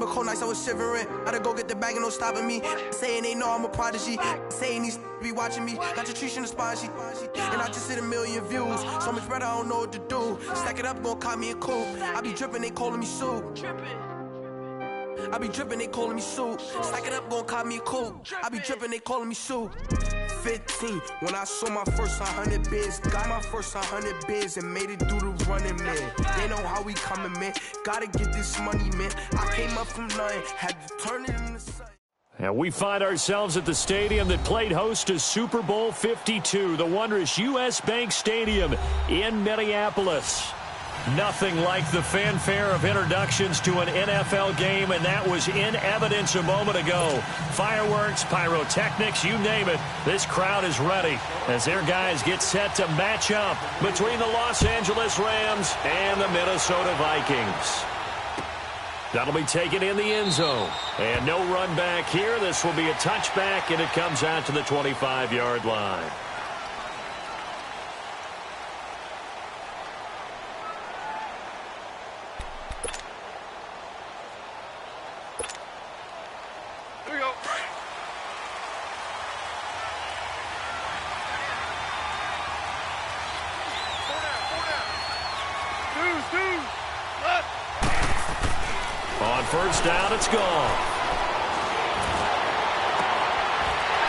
super cold nights I was shivering. Gotta go get the bag and no stopping me. Saying they know I'm a prodigy. Saying these be watching me. Got your trees in the spine, and I just hit 1 million views. So much better, I don't know what to do. Stack it up, gon' call me a coupe. I be dripping, they calling me soup. I be dripping, they calling me soup. Stack it up, gon' call me a coupe. I be dripping, they calling me soup. 15, when I saw my first 100 bids. Got my first 100 bids and made it through the running, man. They know how we coming, man. Gotta get this money, man. I came up from nothing, had to turn it into something. And we find ourselves at the stadium that played host to Super Bowl 52, the wondrous U.S. Bank Stadium in Minneapolis. Nothing like the fanfare of introductions to an NFL game, and that was in evidence a moment ago. Fireworks, pyrotechnics, you name it. This crowd is ready as their guys get set to match up between the Los Angeles Rams and the Minnesota Vikings. That'll be taken in the end zone. And no run back here. This will be a touchback, and it comes out to the 25-yard line. First down, it's gone.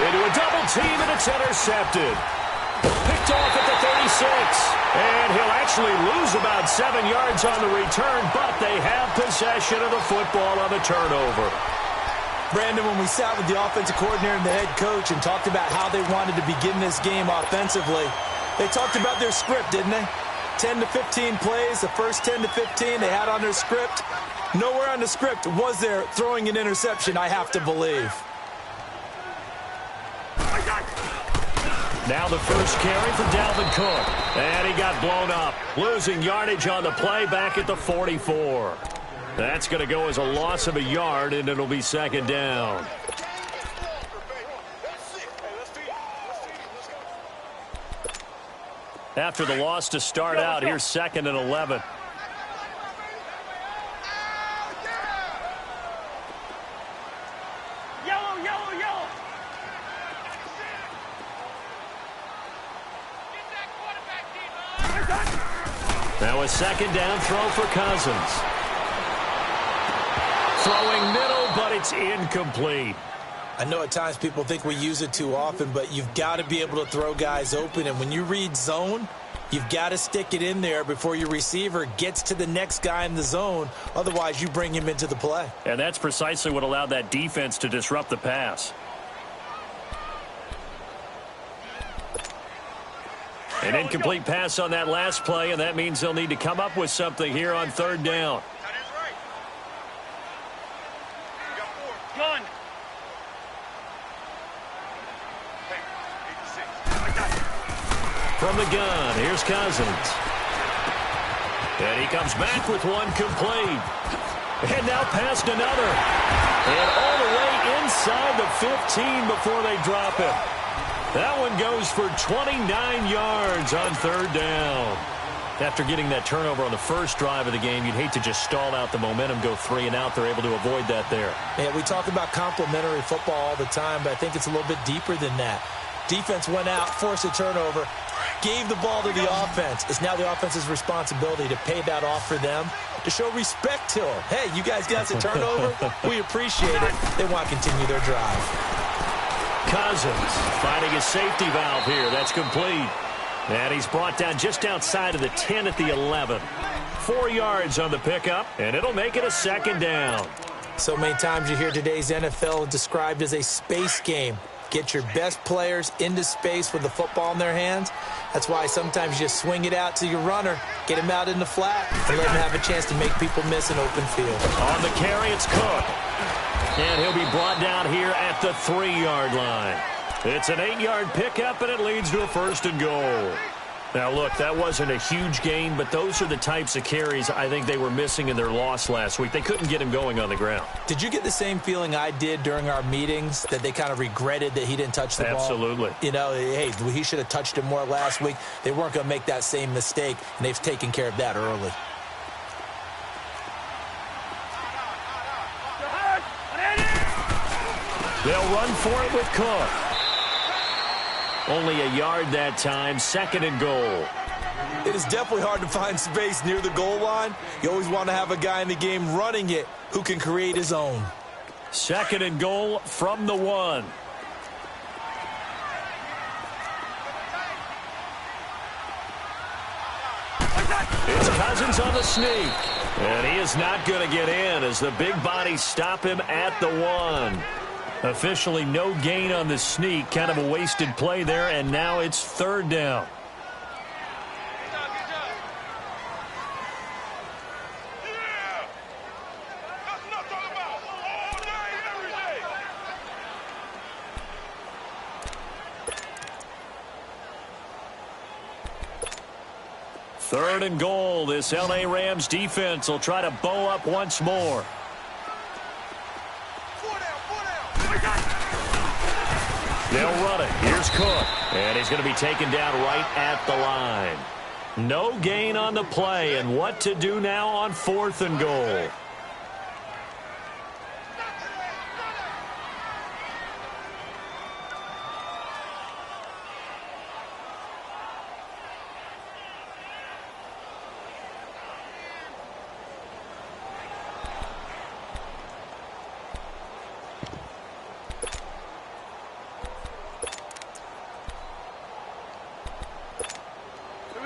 Into a double team, and it's intercepted. Picked off at the 36. And he'll actually lose about 7 yards on the return, but they have possession of the football on the turnover. Brandon, when we sat with the offensive coordinator and the head coach and talked about how they wanted to begin this game offensively, they talked about their script, didn't they? 10 to 15 plays, the first 10 to 15 they had on their script. Nowhere on the script was there throwing an interception, I have to believe. Now the first carry for Dalvin Cook. And he got blown up. Losing yardage on the play back at the 44. That's going to go as a loss of a yard, and it'll be second down. After the loss to start out, here's 2nd and 11. Now a second down throw for Cousins. Throwing middle, but it's incomplete. I know at times people think we use it too often, but you've got to be able to throw guys open. And when you read zone, you've got to stick it in there before your receiver gets to the next guy in the zone. Otherwise, you bring him into the play. And that's precisely what allowed that defense to disrupt the pass. An incomplete pass on that last play, and that means they'll need to come up with something here on third down. From the gun, here's Cousins. And he comes back with one complete. And now past another. And all the way inside the 15 before they drop him. That one goes for 29 yards on third down. After getting that turnover on the first drive of the game, you'd hate to just stall out the momentum, go 3 and out. They're able to avoid that there. Yeah, we talk about complementary football all the time, but I think it's a little bit deeper than that. Defense went out, forced a turnover, gave the ball to the offense. It's now the offense's responsibility to pay that off for them, to show respect to them. Hey, you guys got a turnover? We appreciate it. They want to continue their drive. Cousins finding a safety valve here. That's complete. And he's brought down just outside of the 10 at the 11. 4 yards on the pickup, and it'll make it a second down. So many times you hear today's NFL described as a space game. Get your best players into space with the football in their hands. That's why sometimes you just swing it out to your runner, get him out in the flat, and let him have a chance to make people miss an open field. On the carry, it's Cook. And he'll be brought down here at the 3-yard line. It's an 8-yard pickup, and it leads to a 1st and goal. Now, look, that wasn't a huge gain, but those are the types of carries I think they were missing in their loss last week. They couldn't get him going on the ground. Did you get the same feeling I did during our meetings, that they kind of regretted that he didn't touch the ball? Absolutely. You know, hey, he should have touched it more last week. They weren't going to make that same mistake, and they've taken care of that early. They'll run for it with Cook. Only a yard that time, 2nd and goal. It is definitely hard to find space near the goal line. You always want to have a guy in the game running it who can create his own. 2nd and goal from the 1. It's Cousins on the sneak. And he is not going to get in as the big bodies stop him at the 1. Officially no gain on the sneak. Kind of a wasted play there, and now it's 3rd down. Third and goal. This L.A. Rams defense will try to bow up once more. They'll run it. Here's Cook. And he's going to be taken down right at the line. No gain on the play. And what to do now on 4th and goal?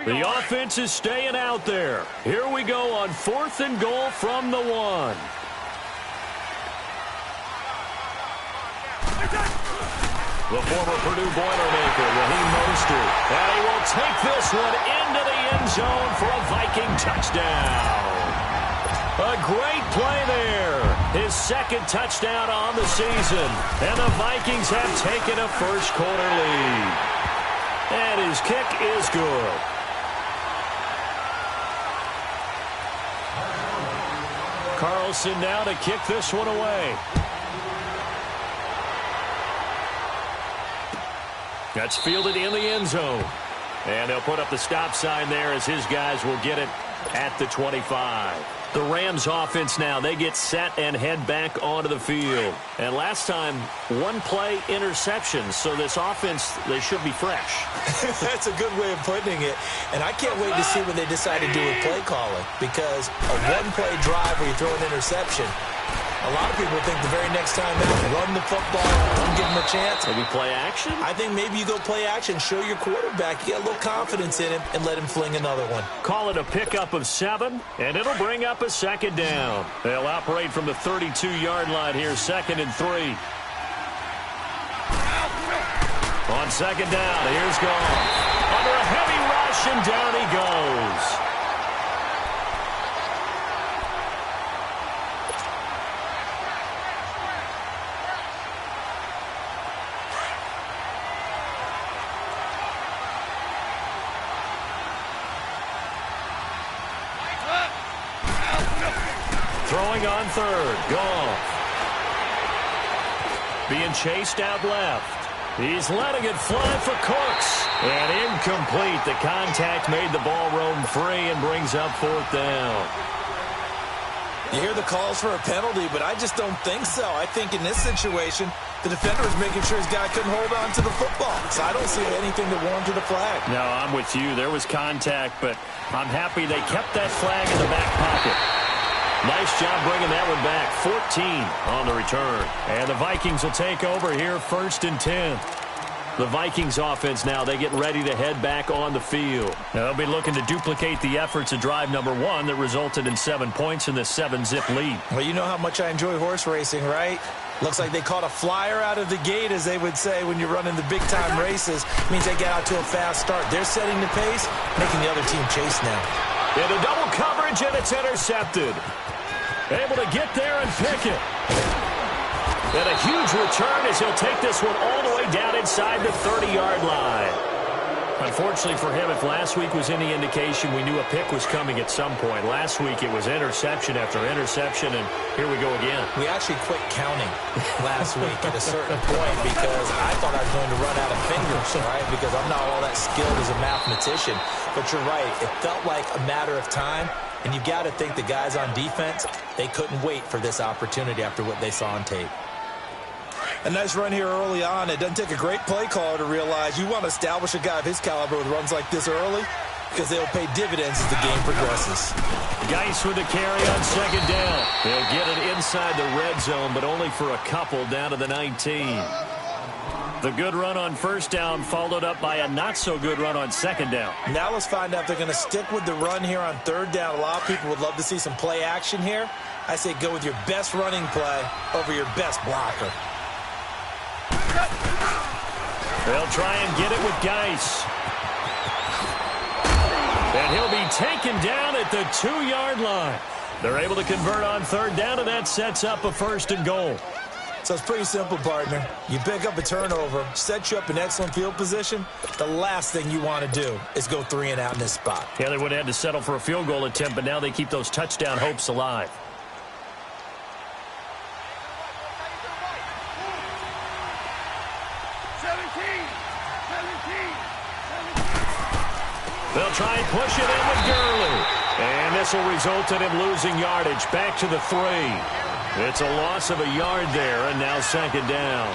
The offense is staying out there. Here we go on 4th and goal from the 1. The former Purdue Boilermaker, Raheem Mostert. And he will take this one into the end zone for a Viking touchdown. A great play there. His 2nd touchdown on the season. And the Vikings have taken a first-quarter lead. And his kick is good. Carlson now to kick this one away. That's fielded in the end zone. And they'll put up the stop sign there as his guys will get it at the 25. The Rams offense now, they get set and head back onto the field. And last time, 1 play interception. So this offense, they should be fresh. That's a good way of putting it. And I can't wait to see what they decide to do with play calling. Because a 1-play drive where you throw an interception, a lot of people think the very next time out, run the football, don't give them a chance. Maybe play action? I think maybe you go play action, show your quarterback, you get a little confidence in him, and let him fling another one. Call it a pickup of 7, and it'll bring up a 2nd down. They'll operate from the 32-yard line here, 2nd and 3. On 2nd down, here's Goff. Under a heavy rush, and down he goes. Throwing on 3rd, Goff. Being chased out left. He's letting it fly for Cooks. And incomplete. The contact made the ball roam free and brings up 4th down. You hear the calls for a penalty, but I just don't think so. I think in this situation, the defender was making sure his guy couldn't hold on to the football. So I don't see anything that warranted a flag. No, I'm with you. There was contact, but I'm happy they kept that flag in the back pocket. Nice job bringing that one back. 14 on the return. And the Vikings will take over here, 1st and 10. The Vikings offense now, they get ready to head back on the field. Now, they'll be looking to duplicate the efforts of drive number 1 that resulted in 7 points in the 7-zip lead. Well, you know how much I enjoy horse racing, right? Looks like they caught a flyer out of the gate, as they would say when you're running the big-time races. It means they get out to a fast start. They're setting the pace, making the other team chase now. Into double coverage, and it's intercepted. Able to get there and pick it. And a huge return as he'll take this one all the way down inside the 30-yard line. Unfortunately for him, if last week was any indication, we knew a pick was coming at some point. Last week it was interception after interception, and here we go again. We actually quit counting last week at a certain point because I thought I was going to run out of fingers, right? Because I'm not all that skilled as a mathematician. But you're right. It felt like a matter of time. And you've got to think the guys on defense, they couldn't wait for this opportunity after what they saw on tape. A nice run here early on. It doesn't take a great play caller to realize you want to establish a guy of his caliber with runs like this early because they'll pay dividends as the game progresses. Geis with the carry on second down. They'll get it inside the red zone, but only for a couple down to the 19. The good run on first down followed up by a not-so-good run on second down. Now let's find out if they're going to stick with the run here on third down. A lot of people would love to see some play action here. I say go with your best running play over your best blocker. They'll try and get it with Geis. And he'll be taken down at the 2-yard line. They're able to convert on third down, and that sets up a 1st and goal. So it's pretty simple, partner. You pick up a turnover, set you up in excellent field position. The last thing you want to do is go 3 and out in this spot. Yeah, they would have had to settle for a field goal attempt, but now they keep those touchdown hopes alive. They'll try and push it in with Gurley. And this will result in him losing yardage back to the 3. It's a loss of a yard there, and now second down.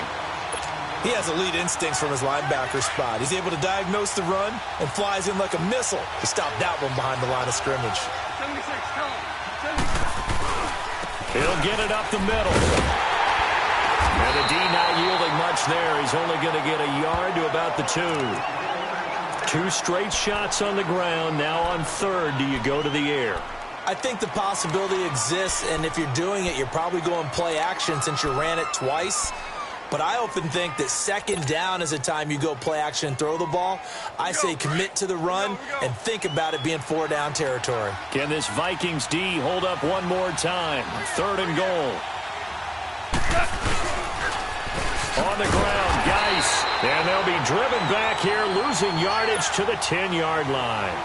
He has elite instincts from his linebacker spot. He's able to diagnose the run and flies in like a missile to stop that one behind the line of scrimmage. 76, come on. 76. He'll get it up the middle. And the D not yielding much there. He's only going to get a yard to about the 2. 2 straight shots on the ground. Now on third, do you go to the air? I think the possibility exists, and if you're doing it, you're probably going play action since you ran it twice. But I often think that second down is a time you go play action and throw the ball. I say commit to the run and think about it being 4-down territory. Can this Vikings D hold up one more time? 3rd and goal. On the ground, Geis. And they'll be driven back here, losing yardage to the 10-yard line.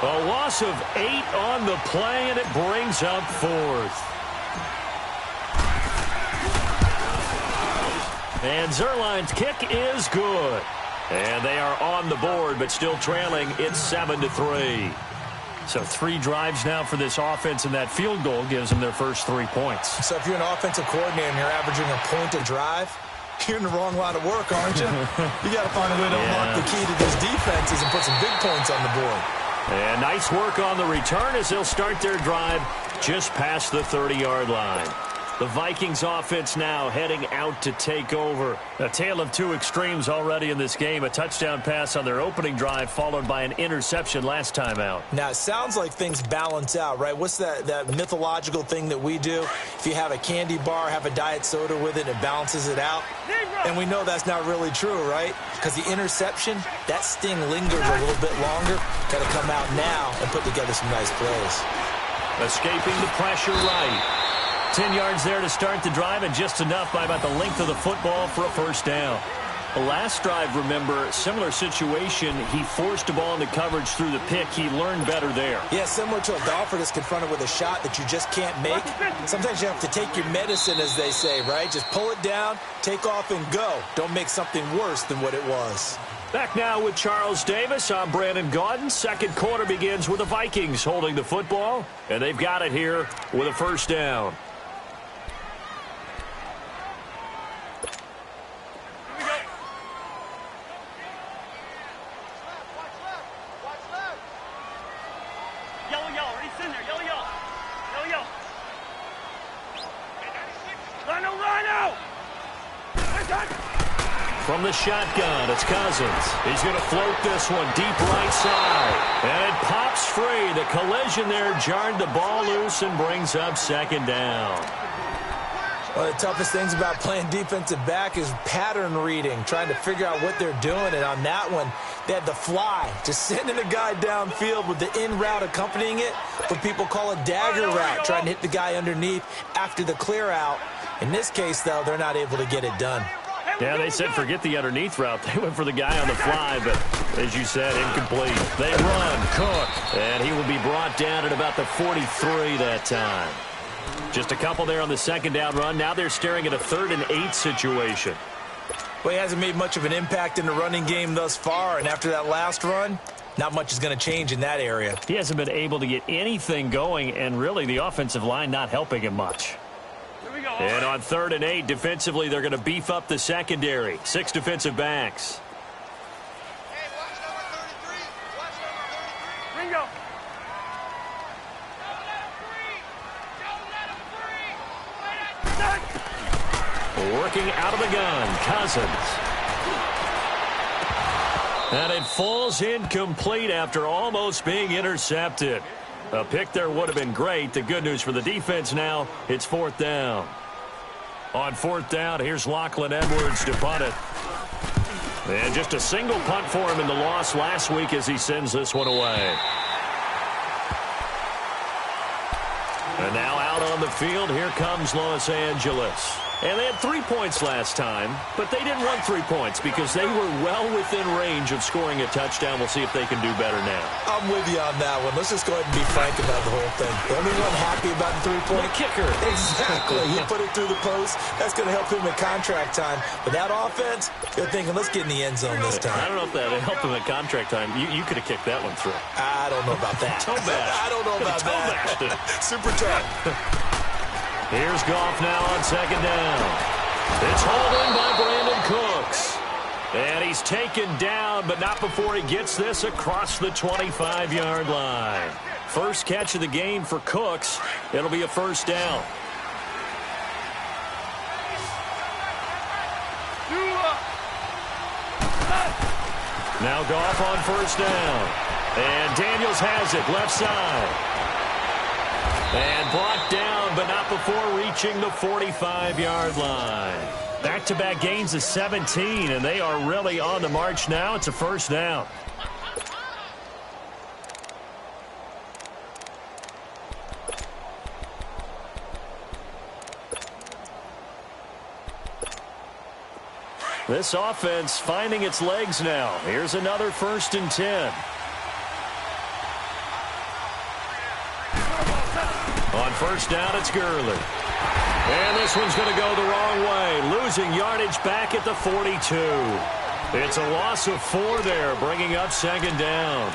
A loss of 8 on the play, and it brings up 4th. And Zuerlein's kick is good. And they are on the board, but still trailing. It's 7-3. So 3 drives now for this offense, and that field goal gives them their first 3 points. So if you're an offensive coordinator and you're averaging a point a drive, you're in the wrong line of work, aren't you? You got to find a way to unlock the key to these defenses and put some big points on the board. And nice work on the return as they'll start their drive just past the 30-yard line. The Vikings offense now heading out to take over. A tale of 2 extremes already in this game. A touchdown pass on their opening drive followed by an interception last time out. Now, it sounds like things balance out, right? What's that mythological thing that we do? If you have a candy bar, have a diet soda with it, it balances it out. And we know that's not really true, right? Because the interception, that sting lingers a little bit longer. Got to come out now and put together some nice plays. Escaping the pressure right. 10 yards there to start the drive, and just enough by about the length of the football for a first down. The last drive, remember, similar situation. He forced a ball into coverage through the pick. He learned better there. Yeah, similar to a golfer that's confronted with a shot that you just can't make. Sometimes you have to take your medicine, as they say, right? Just pull it down, take off, and go. Don't make something worse than what it was. Back now with Charles Davis. I'm Brandon Gaudin. Second quarter begins with the Vikings holding the football, and they've got it here with a first down. From the shotgun, it's Cousins. He's going to float this one deep right side. And it pops free. The collision there jarred the ball loose and brings up second down. One of the toughest things about playing defensive back is pattern reading, trying to figure out what they're doing. And on that one, they had the fly, just sending a guy downfield with the in route accompanying it. What people call a dagger route, trying to hit the guy underneath after the clear out. In this case, though, they're not able to get it done. Yeah, they said forget the underneath route. They went for the guy on the fly, but as you said, incomplete. They run, Cook, and he will be brought down at about the 43 that time. Just a couple there on the second down run. Now they're staring at a 3rd and 8 situation. Well, he hasn't made much of an impact in the running game thus far, and after that last run, not much is going to change in that area. He hasn't been able to get anything going, and really the offensive line not helping him much. Here we And on 3rd and 8, defensively, they're going to beef up the secondary. 6 defensive backs. Hey, watch number 33. Watch number 33. Ringo. Working out of the gun, Cousins. And it falls incomplete after almost being intercepted. A pick there would have been great. The good news for the defense now, it's 4th down. On 4th down, here's Lachlan Edwards to punt it. And just a single punt for him in the loss last week as he sends this one away. And now out on the field, here comes Los Angeles. And they had 3 points last time, but they didn't want 3 points because they were well within range of scoring a touchdown. We'll see if they can do better now. I'm with you on that one. Let's just go ahead and be frank about the whole thing. The only one happy about the 3-point kicker. Exactly. He put it through the post. That's going to help him in contract time. But that offense, they're thinking, let's get in the end zone this time. I don't know if that helped him at contract time. You could have kicked that one through. I don't know about that. Toe bash. I don't know about that. Super tough. Here's Goff now on 2nd down. It's hauled in by Brandon Cooks. And he's taken down, but not before he gets this across the 25-yard line. First catch of the game for Cooks. It'll be a 1st down. Now Goff on 1st down. And Daniels has it, left side. And brought down, but not before reaching the 45-yard line. Back-to-back gains of 17, and they are really on the march now. It's a 1st down. This offense finding its legs now. Here's another 1st and 10. On 1st down, it's Gurley. And this one's going to go the wrong way. Losing yardage back at the 42. It's a loss of 4 there, bringing up 2nd down.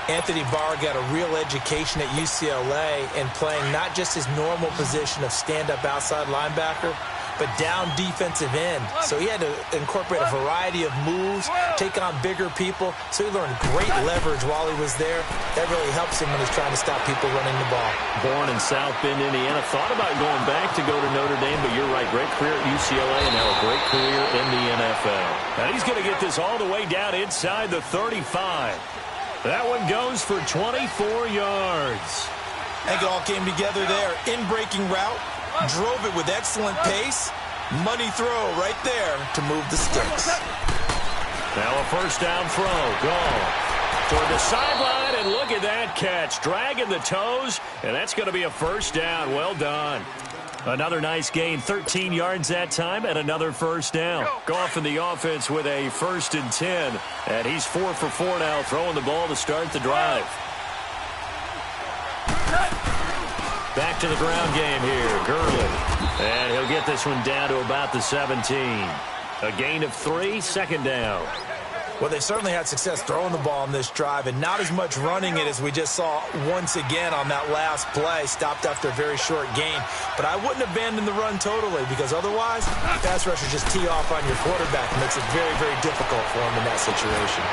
Anthony Barr got a real education at UCLA in playing not just his normal position of stand-up outside linebacker, but down defensive end. So he had to incorporate a variety of moves, take on bigger people. So he learned great leverage while he was there. That really helps him when he's trying to stop people running the ball. Born in South Bend, Indiana. Thought about going back to go to Notre Dame, but you're right. Great career at UCLA and now a great career in the NFL. Now he's going to get this all the way down inside the 35. That one goes for 24 yards. I think it all came together there. In-breaking route. Drove it with excellent pace. Money throw right there to move the sticks. Now a 1st down throw. Gone toward the sideline, and look at that catch. Dragging the toes, and that's going to be a 1st down. Well done. Another nice gain. 13 yards that time, and another 1st down. Goff in the offense with a 1st and 10. And he's 4 for 4 now, throwing the ball to start the drive. Back to the ground game here, Gurley. And he'll get this one down to about the 17. A gain of 3, 2nd down. Well, they certainly had success throwing the ball on this drive and not as much running it as we just saw once again on that last play. Stopped after a very short gain. But I wouldn't abandon the run totally because otherwise, pass rushers just tee off on your quarterback. It makes it very, very difficult for him in that situation.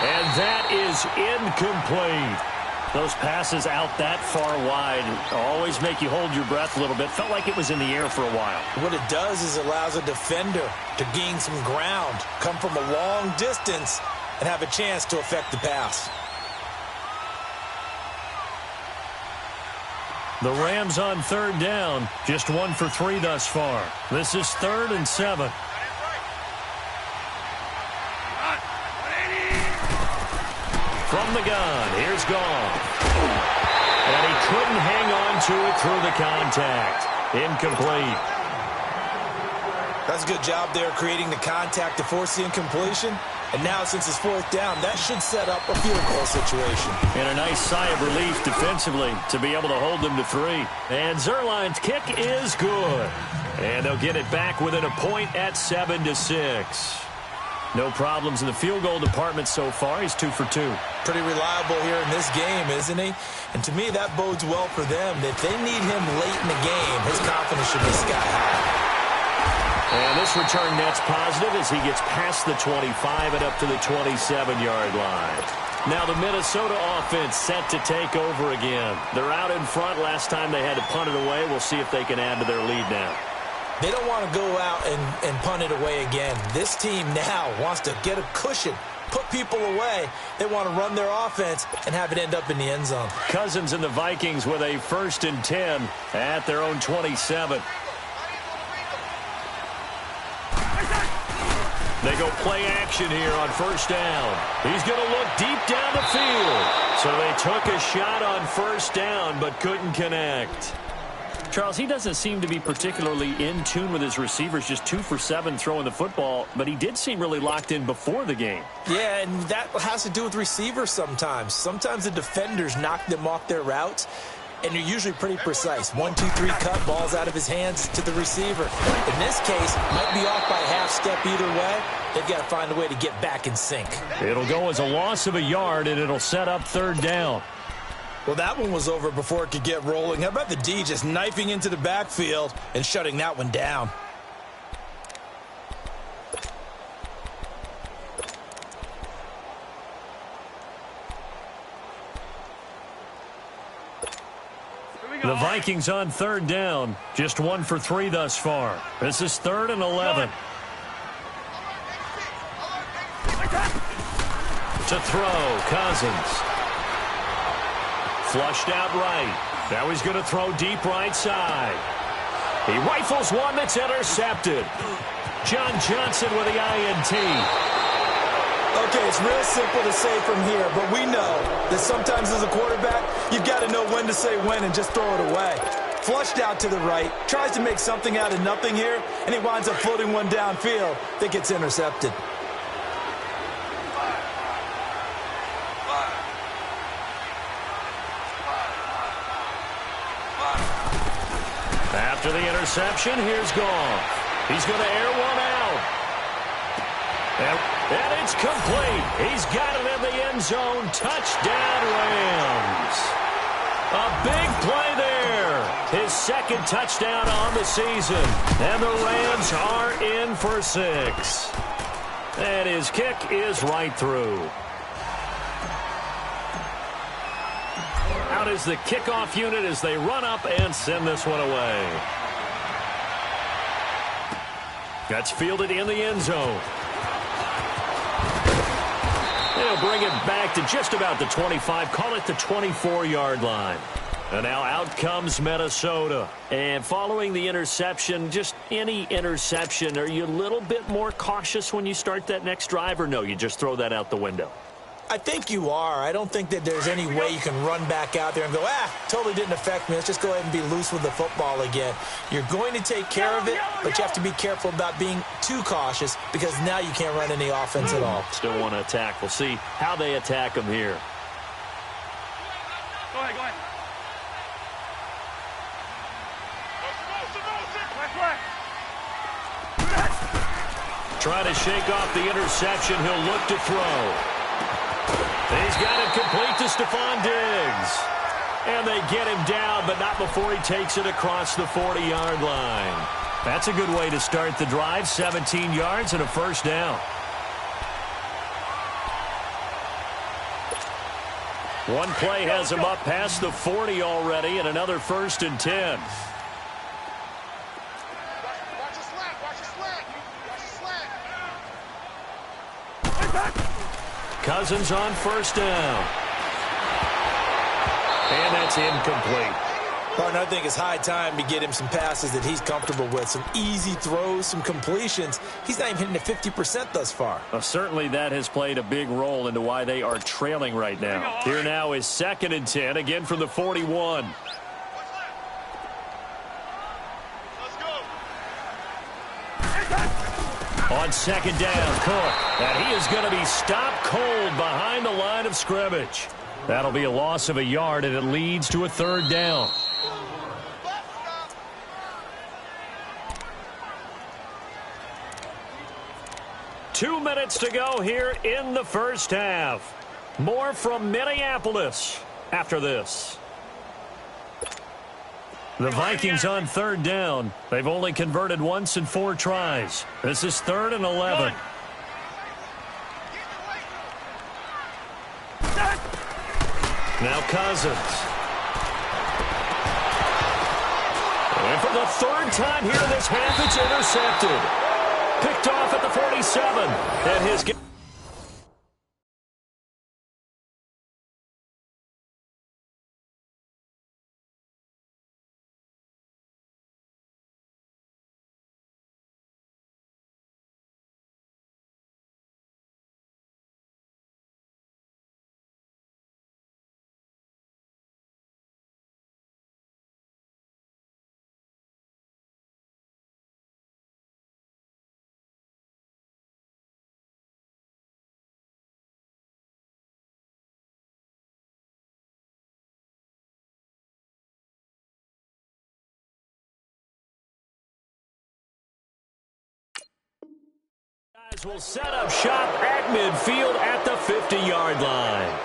And that is incomplete. Those passes out that far wide always make you hold your breath a little bit. Felt like it was in the air for a while. What it does is it allows a defender to gain some ground, come from a long distance, and have a chance to affect the pass. The Rams on 3rd down, just 1 for 3 thus far. This is 3rd and 7. From the gun, here's Goff. And he couldn't hang on to it through the contact. Incomplete. That's a good job there creating the contact to force the incompletion. And now since it's 4th down, that should set up a field goal situation. And a nice sigh of relief defensively to be able to hold them to 3. And Zuerlein's kick is good. And they'll get it back within a point at 7-6. No problems in the field goal department so far. He's 2 for 2. Pretty reliable here in this game, isn't he? And to me, that bodes well for them. If they need him late in the game, his confidence should be sky high. And this return net's positive as he gets past the 25 and up to the 27-yard line. Now the Minnesota offense set to take over again. They're out in front. Last time they had to punt it away. We'll see if they can add to their lead now. They don't want to go out and punt it away again. This team now wants to get a cushion, put people away. They want to run their offense and have it end up in the end zone. Cousins and the Vikings with a 1st and 10 at their own 27. They go play action here on 1st down. He's going to look deep down the field. So they took a shot on 1st down but couldn't connect. Charles, he doesn't seem to be particularly in tune with his receivers, just 2 for 7 throwing the football, but he did seem really locked in before the game. Yeah, and that has to do with receivers sometimes. Sometimes the defenders knock them off their routes, and they're usually pretty precise. 1, 2, 3 cut, balls out of his hands to the receiver. In this case, might be off by half step either way. They've got to find a way to get back in sync. It'll go as a loss of a yard, and it'll set up 3rd down. Well, that one was over before it could get rolling. How about the D just knifing into the backfield and shutting that one down? The Vikings on 3rd down. Just 1 for 3 thus far. This is 3rd and 11. To throw, Cousins. Flushed out right. Now he's going to throw deep right side. He rifles one that's intercepted. John Johnson with the INT. Okay, it's real simple to say from here, but we know that sometimes as a quarterback, you've got to know when to say when and just throw it away. Flushed out to the right, tries to make something out of nothing here, and he winds up floating one downfield that gets intercepted. After the interception, here's Goff. He's going to air one out. And it's complete. He's got it in the end zone. Touchdown, Rams. A big play there. His 2nd touchdown on the season. And the Rams are in for 6. And his kick is right through. Out is the kickoff unit as they run up and send this one away. That's fielded in the end zone. They'll bring it back to just about the 25. Call it the 24-yard line. And now out comes Minnesota. And following the interception, just any interception, are you a little bit more cautious when you start that next drive, or no, you just throw that out the window? I think you are. I don't think that there's any way you can run back out there and go, totally didn't affect me. Let's just go ahead and be loose with the football again. You're going to take care of it, but you have to be careful about being too cautious because now you can't run any offense at all. Still want to attack. We'll see how they attack them here. Go ahead, go ahead. Trying to shake off the interception. He'll look to throw. He's got it complete to Stephon Diggs. And they get him down, but not before he takes it across the 40-yard line. That's a good way to start the drive. 17 yards and a 1st down. One play has him up past the 40 already, and another 1st and 10. Cousins on 1st down. And that's incomplete. Partner, I think it's high time to get him some passes that he's comfortable with. Some easy throws, some completions. He's not even hitting the 50% thus far. Well, certainly that has played a big role into why they are trailing right now. Here now is 2nd and 10, again from the 41. On 2nd down, Cook. And he is going to be stopped cold behind the line of scrimmage. That'll be a loss of a yard, and it leads to a 3rd down. 2 minutes to go here in the first half. More from Minneapolis after this. The Vikings on third down. They've only converted once in 4 tries. This is 3rd and 11. Now Cousins. And for the 3rd time here in this half, it's intercepted. Picked off at the 47. And his guys will set up shop at midfield at the 50-yard line.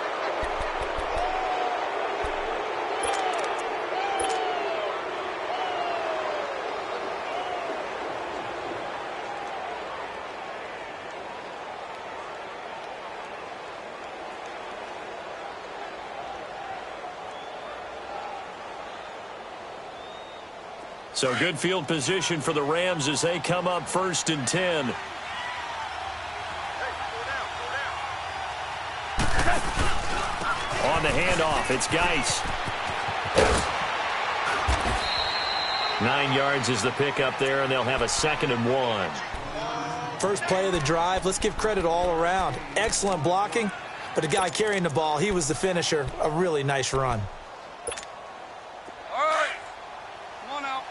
So good field position for the Rams as they come up 1st and 10. On the handoff, it's Geis. 9 yards is the pickup there, and they'll have a 2nd and 1. First play of the drive, let's give credit all around. Excellent blocking, but the guy carrying the ball, he was the finisher. A really nice run. All right. Come on out.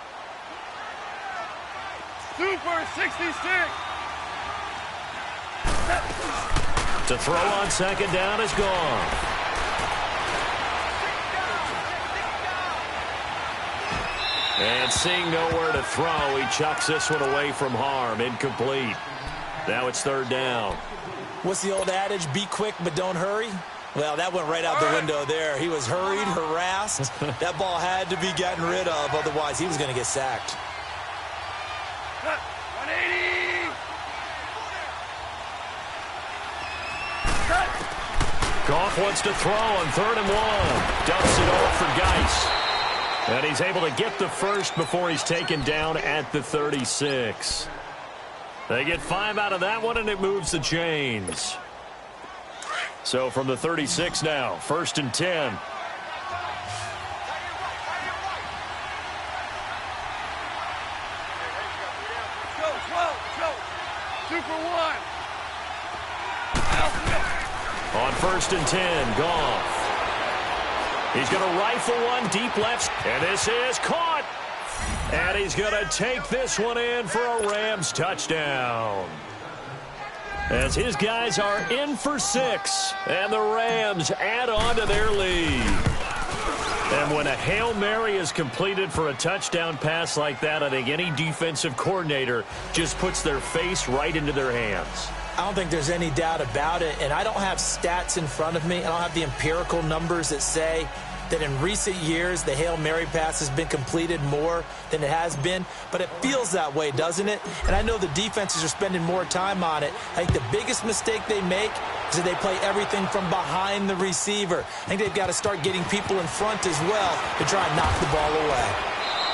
Super 66. To throw on 2nd down is gone. And seeing nowhere to throw, he chucks this one away from harm. Incomplete. Now it's 3rd down. What's the old adage? Be quick, but don't hurry. Well, that went right out the window there. He was hurried, harassed. That ball had to be gotten rid of, otherwise he was going to get sacked. 180. Goff wants to throw on 3rd and 1. Dumps it off for Geis. And he's able to get the first before he's taken down at the 36. They get 5 out of that one, and it moves the chains. So from the 36 now, 1st and 10. Go. Super 1. On 1st and 10, Goff. He's going to rifle one deep left, and this is caught. And he's going to take this one in for a Rams touchdown. As his guys are in for 6, and the Rams add on to their lead. And when a Hail Mary is completed for a touchdown pass like that, I think any defensive coordinator just puts their face right into their hands. I don't think there's any doubt about it, and I don't have stats in front of me. I don't have the empirical numbers that say that in recent years the Hail Mary pass has been completed more than it has been, but it feels that way, doesn't it? And I know the defenses are spending more time on it. I think the biggest mistake they make is that they play everything from behind the receiver. I think they've got to start getting people in front as well to try and knock the ball away.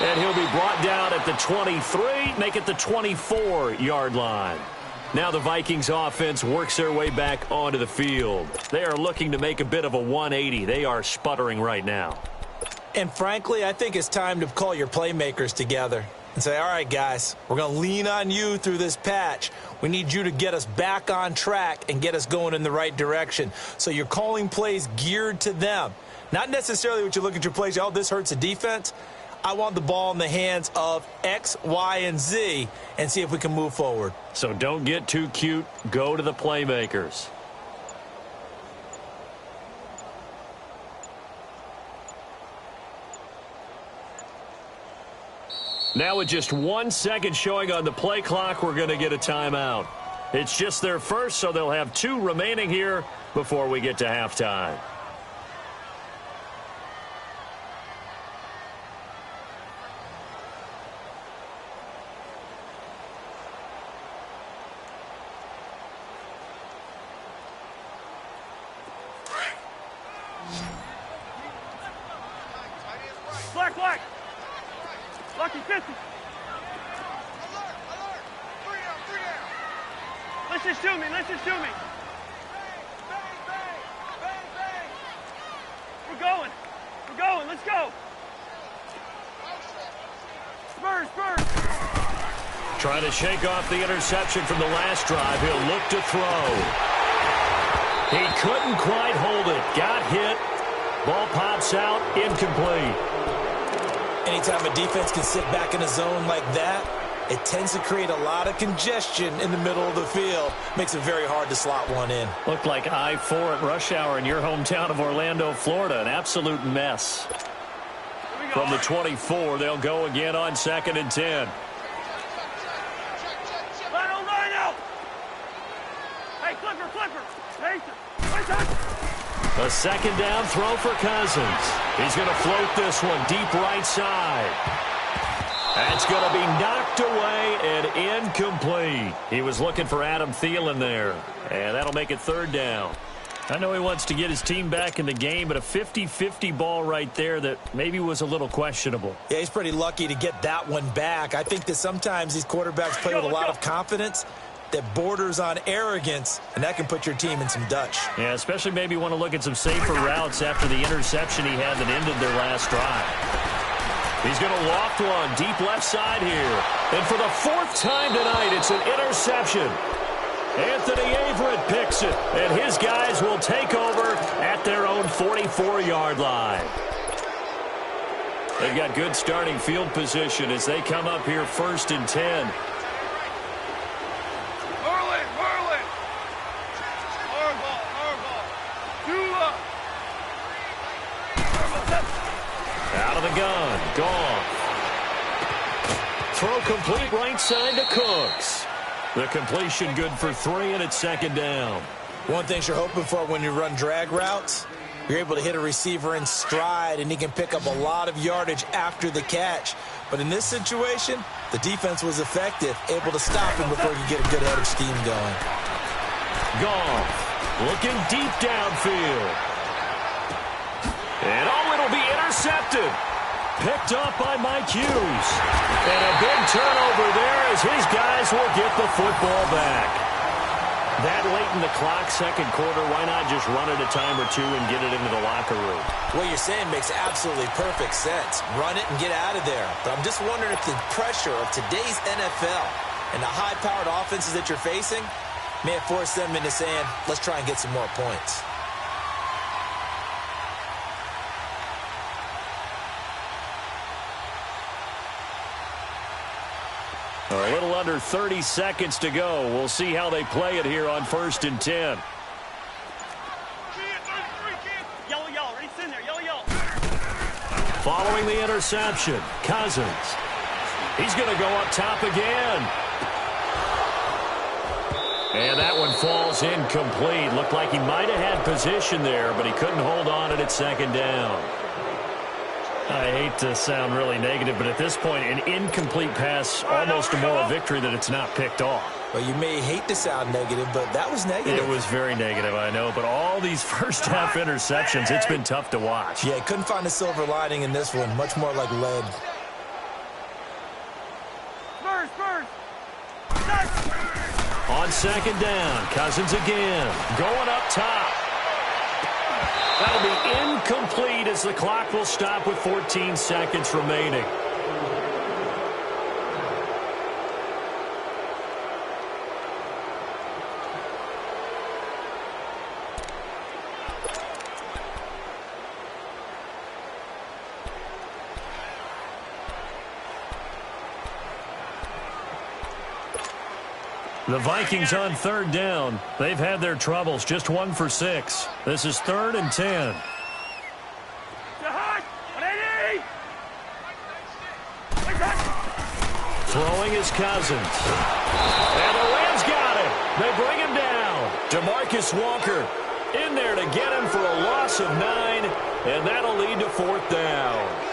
And he'll be brought down at the 23, make it the 24-yard line. Now the Vikings offense works their way back onto the field. They are looking to make a bit of a 180. They are sputtering right now. And frankly, I think it's time to call your playmakers together and say, all right, guys, we're going to lean on you through this patch. We need you to get us back on track and get us going in the right direction. So you're calling plays geared to them. Not necessarily what you look at your plays, oh, this hurts the defense. I want the ball in the hands of X, Y, and Z and see if we can move forward. So don't get too cute. Go to the playmakers. Now with just 1 second showing on the play clock, we're going to get a timeout. It's just their first, so they'll have 2 remaining here before we get to halftime. Black. Lucky 50. Alert. 3 down. Listen to me. Bang. We're going. Let's go. Spurs. Trying to shake off the interception from the last drive. He'll look to throw. He couldn't quite hold it. Got hit. Ball pops out. Incomplete. Anytime a defense can sit back in a zone like that, it tends to create a lot of congestion in the middle of the field. Makes it very hard to slot one in. Looked like I-4 at rush hour in your hometown of Orlando, Florida. An absolute mess. From the 24, they'll go again on 2nd and 10. Lino. Hey, Clipper. Mason. A 2nd down throw for Cousins. He's going to float this one deep right side. That's going to be knocked away and incomplete. He was looking for Adam Thielen there, and that'll make it 3rd down. I know he wants to get his team back in the game, but a 50-50 ball right there that maybe was a little questionable. Yeah, he's pretty lucky to get that one back. I think that sometimes these quarterbacks play with a lot of confidence that borders on arrogance, and that can put your team in some Dutch. Yeah, especially maybe want to look at some safer routes after the interception he had that ended their last drive. He's going to loft one deep left side here. And for the 4th time tonight, it's an interception. Anthony Averett picks it, and his guys will take over at their own 44-yard line. They've got good starting field position as they come up here 1st and 10. Merlin. Hardball. Dula. Out of the gun. Gone. Throw complete right side to Cooks. The completion good for 3, and it's 2nd down. One thing you're hoping for when you run drag routes, you're able to hit a receiver in stride, and he can pick up a lot of yardage after the catch. But in this situation, the defense was effective, able to stop him before you get a good head of steam going. Goff looking deep downfield. And it'll be intercepted. Picked up by Mike Hughes. And a big turnover there as his guys will get the football back. That late in the clock, 2nd quarter, why not just run it a time or 2 and get it into the locker room? What you're saying makes absolutely perfect sense. Run it and get out of there. But I'm just wondering if the pressure of today's NFL and the high-powered offenses that you're facing may have forced them into saying, let's try and get some more points. A little under 30 seconds to go. We'll see how they play it here on 1st and 10. Yellow. Ready, in there. Yellow. Following the interception, Cousins. He's going to go up top again. And that one falls incomplete. Looked like he might have had position there, but he couldn't hold on it at 2nd down. I hate to sound really negative, but at this point, an incomplete pass, almost a moral victory that it's not picked off. Well, you may hate to sound negative, but that was negative. It was very negative, I know, but all these first-half interceptions, it's been tough to watch. Yeah, couldn't find a silver lining in this one, much more like lead. Spurs. On 2nd down, Cousins again, going up top. That'll be incomplete as the clock will stop with 14 seconds remaining. The Vikings on 3rd down. They've had their troubles. Just 1 for 6. This is 3rd and 10. Throwing is Cousins. And the Rams got it. They bring him down. DeMarcus Walker in there to get him for a loss of 9, and that'll lead to fourth down.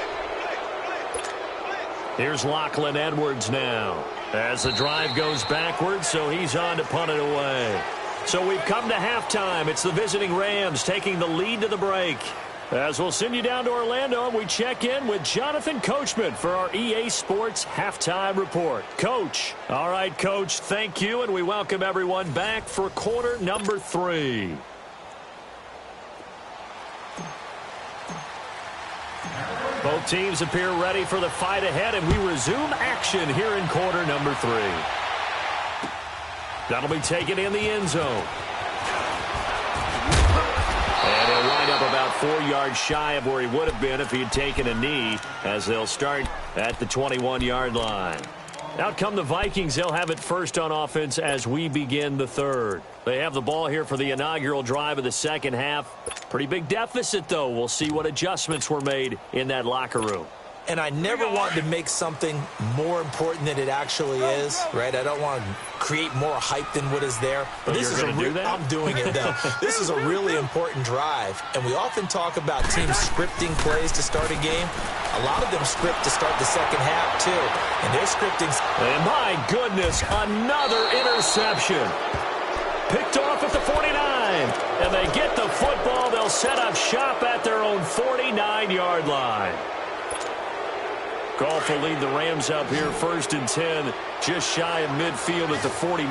Here's Lachlan Edwards now as the drive goes backwards, so he's on to punt it away. So we've come to halftime. It's the visiting Rams taking the lead to the break. As we'll send you down to Orlando, we check in with Jonathan Coachman for our EA Sports Halftime Report. Coach. All right, Coach, thank you, and we welcome everyone back for quarter number 3. Both teams appear ready for the fight ahead, and we resume action here in quarter number 3. That'll be taken in the end zone. And he'll wind up about 4 yards shy of where he would have been if he had taken a knee, as they'll start at the 21-yard line. Out come the Vikings. They'll have it first on offense as we begin the third. They have the ball here for the inaugural drive of the second half. Pretty big deficit, though. We'll see what adjustments were made in that locker room. And I never want to make something more important than it actually is, right? I don't want to create more hype than what is there. But this is I'm doing it, though. This is a really important drive. And we often talk about teams scripting plays to start a game. A lot of them script to start the second half, too. And they're scripting. And my goodness, another interception. Picked off at the 49. And they get the football. They'll set up shop at their own 49-yard line. Goff will lead the Rams up here first and 10, just shy of midfield at the 49.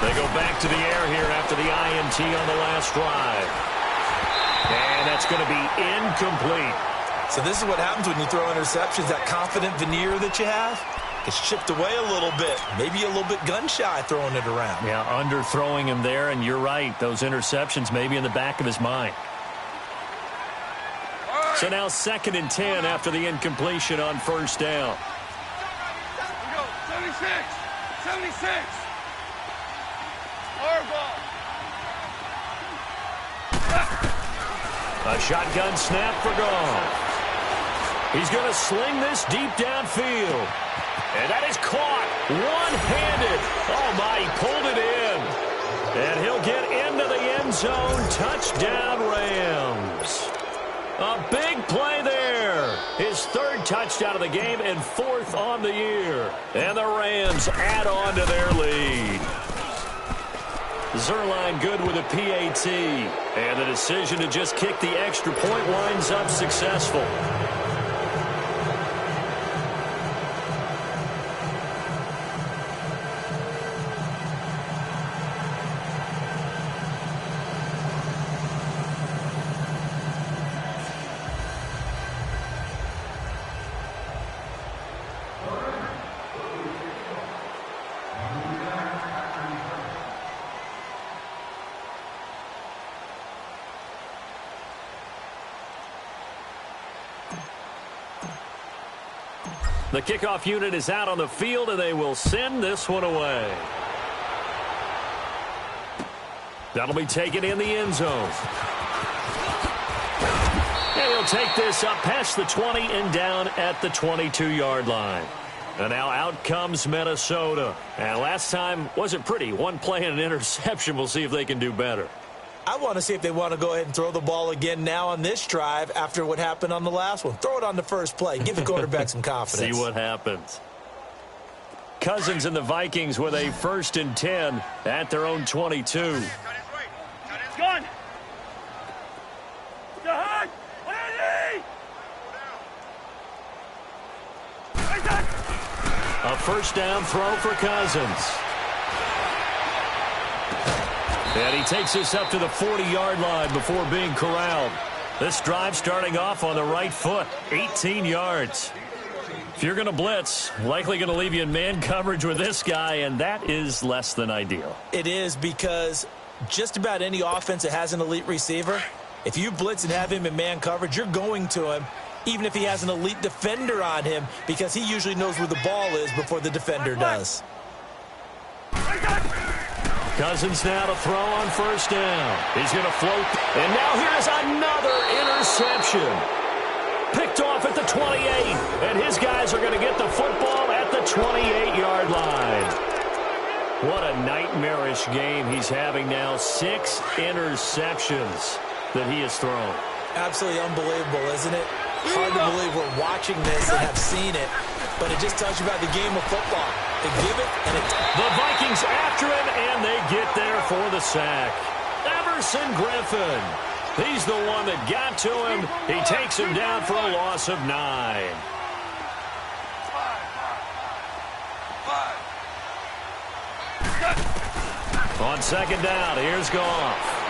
They go back to the air here after the INT on the last drive. And that's going to be incomplete. So this is what happens when you throw interceptions. That confident veneer that you have gets chipped away a little bit. Maybe a little bit gun-shy throwing it around. Yeah, underthrowing him there, and you're right. Those interceptions may be in the back of his mind. So now 2nd and 10 after the incompletion on first down. We go. 76. 76. Our ball. A shotgun snap for Goff. He's going to sling this deep downfield. And that is caught one-handed. Oh, my, he pulled it in. And he'll get into the end zone. Touchdown, Rams. A big play there. His 3rd touchdown of the game and 4th on the year. And the Rams add on to their lead. Zuerlein good with a PAT. And the decision to just kick the extra point winds up successful. The kickoff unit is out on the field, and they will send this one away. That'll be taken in the end zone. And he'll take this up past the 20 and down at the 22-yard line. And now out comes Minnesota. And last time wasn't pretty. One play and an interception. We'll see if they can do better. I want to see if they want to go ahead and throw the ball again now on this drive after what happened on the last one. Throw it on the first play. Give the quarterback some confidence. See what happens. Cousins and the Vikings with a 1st and 10 at their own 22. Gun! Jahan! On your knee! A first down throw for Cousins. And he takes this up to the 40-yard line before being corralled. This drive starting off on the right foot, 18 yards. If you're going to blitz, likely going to leave you in man coverage with this guy, and that is less than ideal. It is, because just about any offense that has an elite receiver, if you blitz and have him in man coverage, you're going to him, even if he has an elite defender on him, because he usually knows where the ball is before the defender does. Cousins now to throw on first down. He's going to float. And now here's another interception. Picked off at the 28. And his guys are going to get the football at the 28-yard line. What a nightmarish game he's having now. 6 interceptions that he has thrown. Absolutely unbelievable, isn't it? Hard to believe we're watching this and have seen it, but it just tells you about the game of football. They give it, and it... The Vikings after him, and they get there for the sack. Everson Griffin. He's the one that got to him. He takes him down for a loss of 9. On second down, here's Goff.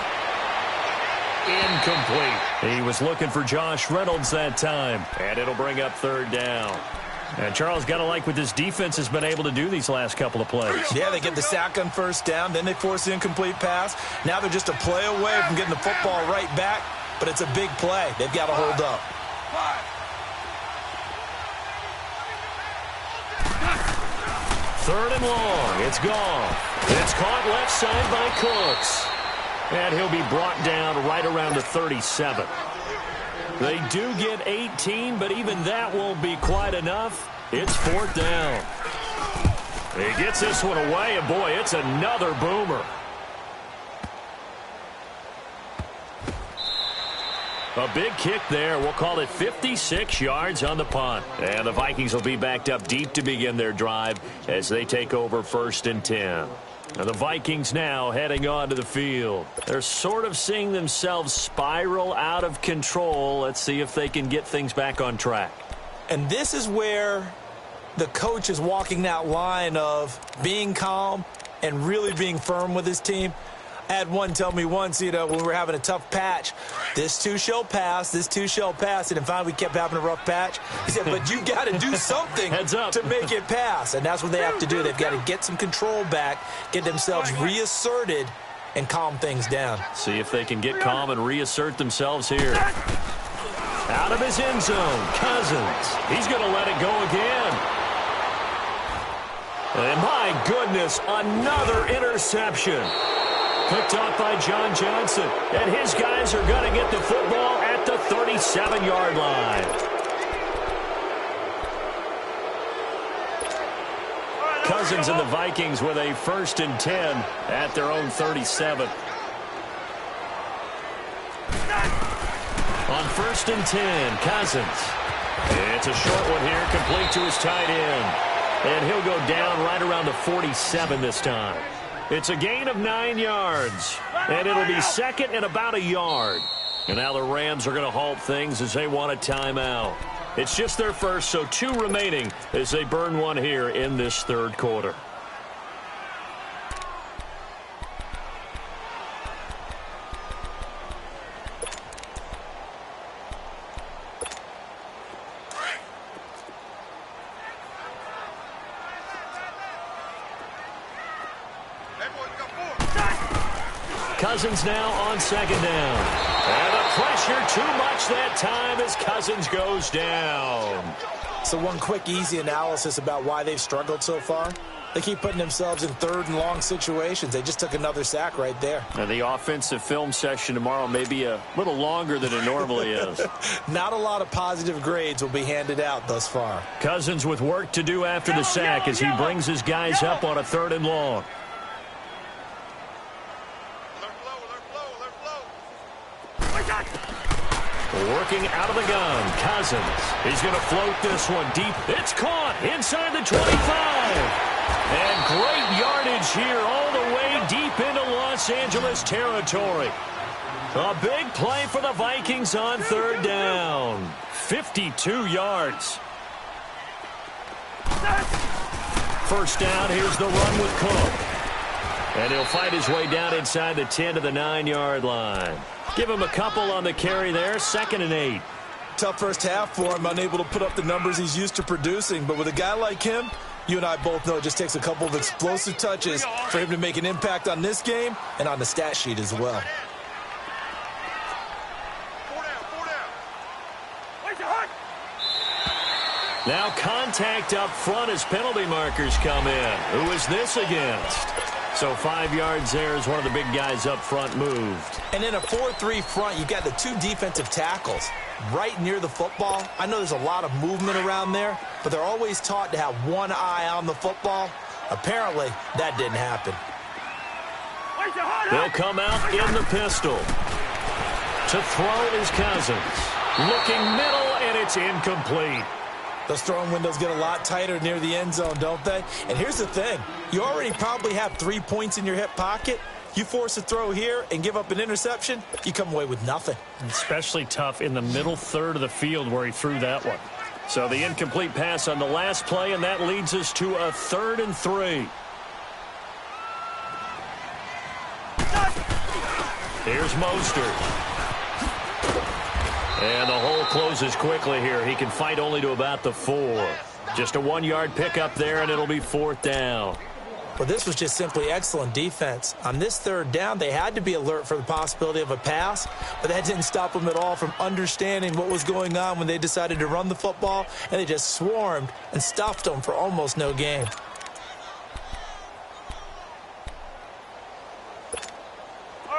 Incomplete. He was looking for Josh Reynolds that time, and it'll bring up third down. And Charles, got to like what this defense has been able to do these last couple of plays. Yeah, they get the sack on first down, then they force the incomplete pass. Now they're just a play away from getting the football right back, but it's a big play. They've got to hold up. Third and long. It's gone. It's caught left side by Cooks. And he'll be brought down right around the 37. They do get 18, but even that won't be quite enough. It's fourth down. He gets this one away, and boy, it's another boomer. A big kick there. We'll call it 56 yards on the punt. And the Vikings will be backed up deep to begin their drive as they take over 1st and 10. And the Vikings now heading onto the field. They're sort of seeing themselves spiral out of control. Let's see if they can get things back on track. And this is where the coach is walking that line of being calm and really being firm with his team. I had one tell me once, when we were having a tough patch, this too shall pass, this too shall pass. And finally we kept having a rough patch. He said, but you got to do something to make it pass. And that's what they have to do. They've got to get some control back, get themselves reasserted, and calm things down. See if they can get calm and reassert themselves here. Out of his end zone, Cousins. He's going to let it go again. And my goodness, another interception. Picked off by John Johnson. And his guys are going to get the football at the 37-yard line. Cousins and the Vikings with a 1st and 10 at their own 37. On 1st and 10, Cousins. It's a short one here, complete to his tight end. And he'll go down right around the 47 this time. It's a gain of 9 yards, and it'll be 2nd and about a yard. And now the Rams are going to halt things as they want a timeout. It's just their first, so 2 remaining as they burn one here in this 3rd quarter. Cousins now on 2nd down. And the pressure too much that time as Cousins goes down. So one quick, easy analysis about why they've struggled so far. They keep putting themselves in 3rd and long situations. They just took another sack right there. And the offensive film session tomorrow may be a little longer than it normally is. Not a lot of positive grades will be handed out thus far. Cousins with work to do after the sack as he brings his guys up on a 3rd and long. Working out of the gun, Cousins. He's going to float this one deep. It's caught inside the 25. And great yardage here all the way deep into Los Angeles territory. A big play for the Vikings on 3rd down. 52 yards. First down, here's the run with Cook. And he'll fight his way down inside the 10 to the 9-yard line. Give him a couple on the carry there, 2nd and 8. Tough first half for him, unable to put up the numbers he's used to producing. But with a guy like him, you and I both know it just takes a couple of explosive touches for him to make an impact on this game and on the stat sheet as well. Now contact up front as penalty markers come in. Who is this against? So 5 yards there as one of the big guys up front moved. And in a 4-3 front, you've got the 2 defensive tackles. right near the football. I know there's a lot of movement around there, but they're always taught to have one eye on the football. Apparently, that didn't happen. They'll come out in the pistol. To throw is Cousins. Looking middle, and it's incomplete. Those throwing windows get a lot tighter near the end zone, don't they? And here's the thing. You already probably have 3 points in your hip pocket. You force a throw here and give up an interception, you come away with nothing. Especially tough in the middle third of the field where he threw that one. So the incomplete pass on the last play, and that leads us to a 3rd and 3. Here's Mostert. And the hole closes quickly here. He can fight only to about the 4. Just a 1-yard pickup there, and it'll be 4th down. Well, this was just simply excellent defense. On this 3rd down, they had to be alert for the possibility of a pass, but that didn't stop them at all from understanding what was going on when they decided to run the football, and they just swarmed and stuffed them for almost no gain.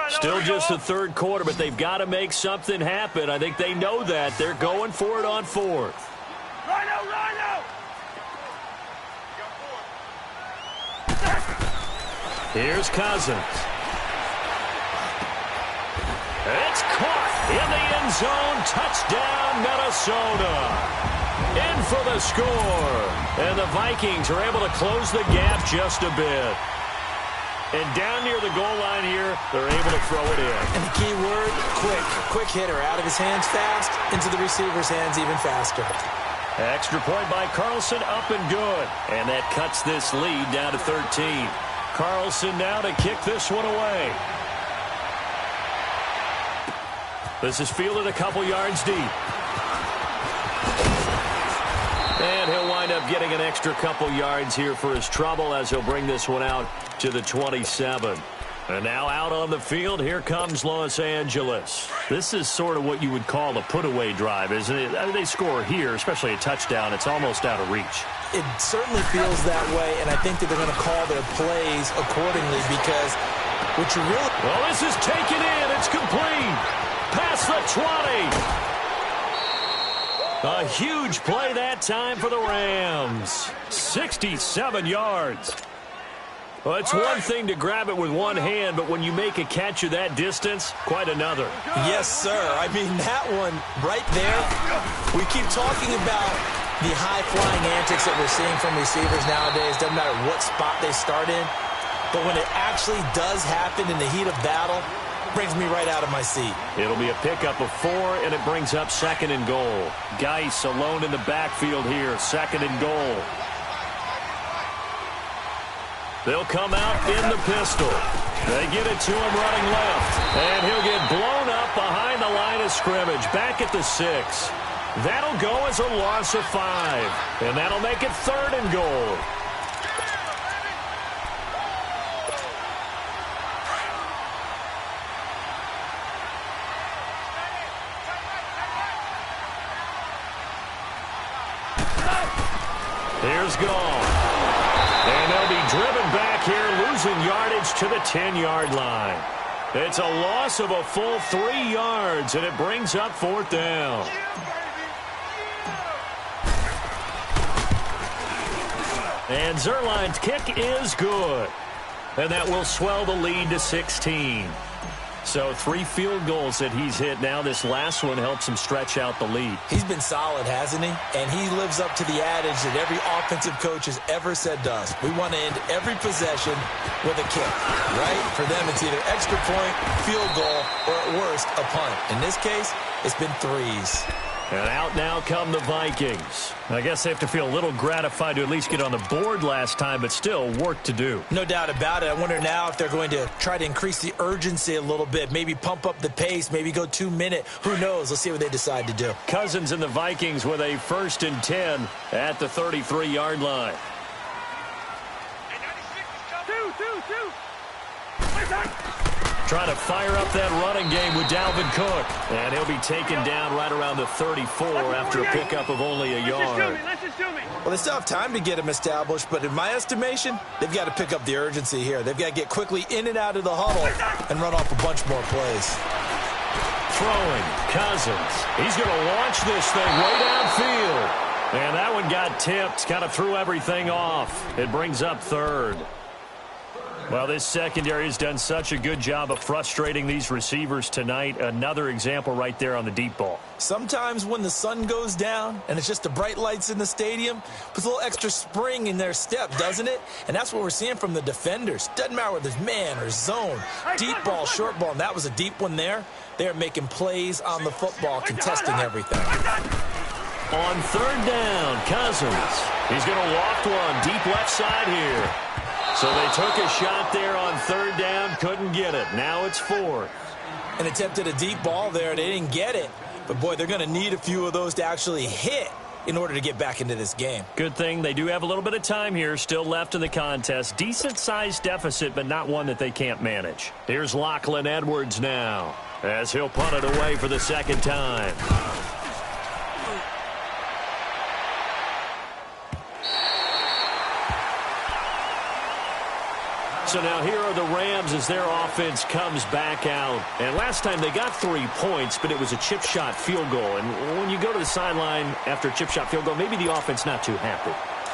Still just the 3rd quarter, but they've got to make something happen. I think they know that. They're going for it on 4th. Rhino! Here's Cousins. It's caught in the end zone. Touchdown, Minnesota. In for the score. And the Vikings are able to close the gap just a bit. And down near the goal line here, they're able to throw it in. And the key word, quick. Quick hitter. Out of his hands fast, into the receiver's hands even faster. Extra point by Carlson, up and good. And that cuts this lead down to 13. Carlson now to kick this one away. This is fielded a couple yards deep. And he'll wind up getting an extra couple yards here for his trouble as he'll bring this one out to the 27. And now out on the field, here comes Los Angeles. This is sort of what you would call a put-away drive, isn't it? I mean, they score here, especially a touchdown. It's almost out of reach. It certainly feels that way, and I think that they're going to call their plays accordingly because what you really... Well, this is taken in. It's complete. Past the 20. A huge play that time for the Rams. 67 yards. Well, it's one thing to grab it with one hand, but when you make a catch of that distance, quite another. Yes, sir. I mean, that one right there, we keep talking about the high-flying antics that we're seeing from receivers nowadays. Doesn't matter what spot they start in, but when it actually does happen in the heat of battle, it brings me right out of my seat. It'll be a pickup of 4, and it brings up 2nd and goal. Geis alone in the backfield here, 2nd and goal. They'll come out in the pistol. They get it to him running left. And he'll get blown up behind the line of scrimmage. Back at the 6. That'll go as a loss of 5. And that'll make it 3rd and goal. Here's Gall. And they'll be driven back here, losing yardage to the 10-yard line. It's a loss of a full 3 yards, and it brings up 4th down. And Zuerlein's kick is good. And that will swell the lead to 16. So 3 field goals that he's hit now. This last one helps him stretch out the lead. He's been solid, hasn't he? And he lives up to the adage that every offensive coach has ever said to us. We want to end every possession with a kick, right? For them, it's either extra point, field goal, or at worst, a punt. In this case, it's been 3s. And out now come the Vikings. I guess they have to feel a little gratified to at least get on the board last time, but still work to do. No doubt about it. I wonder now if they're going to try to increase the urgency a little bit, maybe pump up the pace, maybe go 2-minute. Who knows? Let's see what they decide to do. Cousins and the Vikings with a 1st and 10 at the 33-yard line. Trying to fire up that running game with Dalvin Cook. And he'll be taken down right around the 34 after a pickup of only a yard. Well, they still have time to get him established, but in my estimation, they've got to pick up the urgency here. They've got to get quickly in and out of the huddle and run off a bunch more plays. throwing. Cousins. He's going to launch this thing way downfield. And that one got tipped. Kind of threw everything off. It brings up third. Well, this secondary has done such a good job of frustrating these receivers tonight. Another example right there on the deep ball. Sometimes when the sun goes down and it's just the bright lights in the stadium, puts a little extra spring in their step, doesn't it? And that's what we're seeing from the defenders. Doesn't matter whether it's man or zone, deep ball, short ball, and that was a deep one there. They're making plays on the football, contesting everything. On third down, Cousins. He's going to loft one deep left side here. So they took a shot there on third down, couldn't get it. Now it's fourth. And attempted a deep ball there. They didn't get it. But, boy, they're going to need a few of those to actually hit in order to get back into this game. Good thing they do have a little bit of time here still left in the contest. Decent-sized deficit, but not one that they can't manage. Here's Lachlan Edwards now as he'll punt it away for the second time. So now here are the Rams as their offense comes back out. And last time they got 3 points, but it was a chip shot field goal. And when you go to the sideline after a chip shot field goal, maybe the offense not too happy.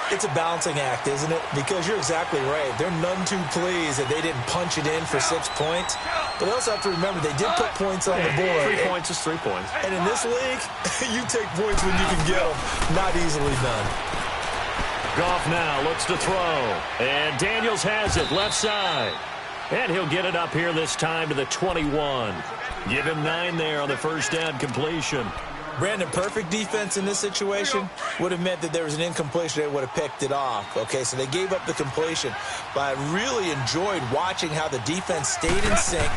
It's a balancing act, isn't it? Because you're exactly right. They're none too pleased that they didn't punch it in for 6 points. But they also have to remember they did put points on the board. 3 points is 3 points. And in this league, you take points when you can get them. Not easily done. Goff now looks to throw. And Daniels has it left side. And he'll get it up here this time to the 21. Give him 9 there on the first down completion. Brandon, perfect defense in this situation would have meant that there was an incompletion. They would have picked it off. Okay, so they gave up the completion. But I really enjoyed watching how the defense stayed in sync,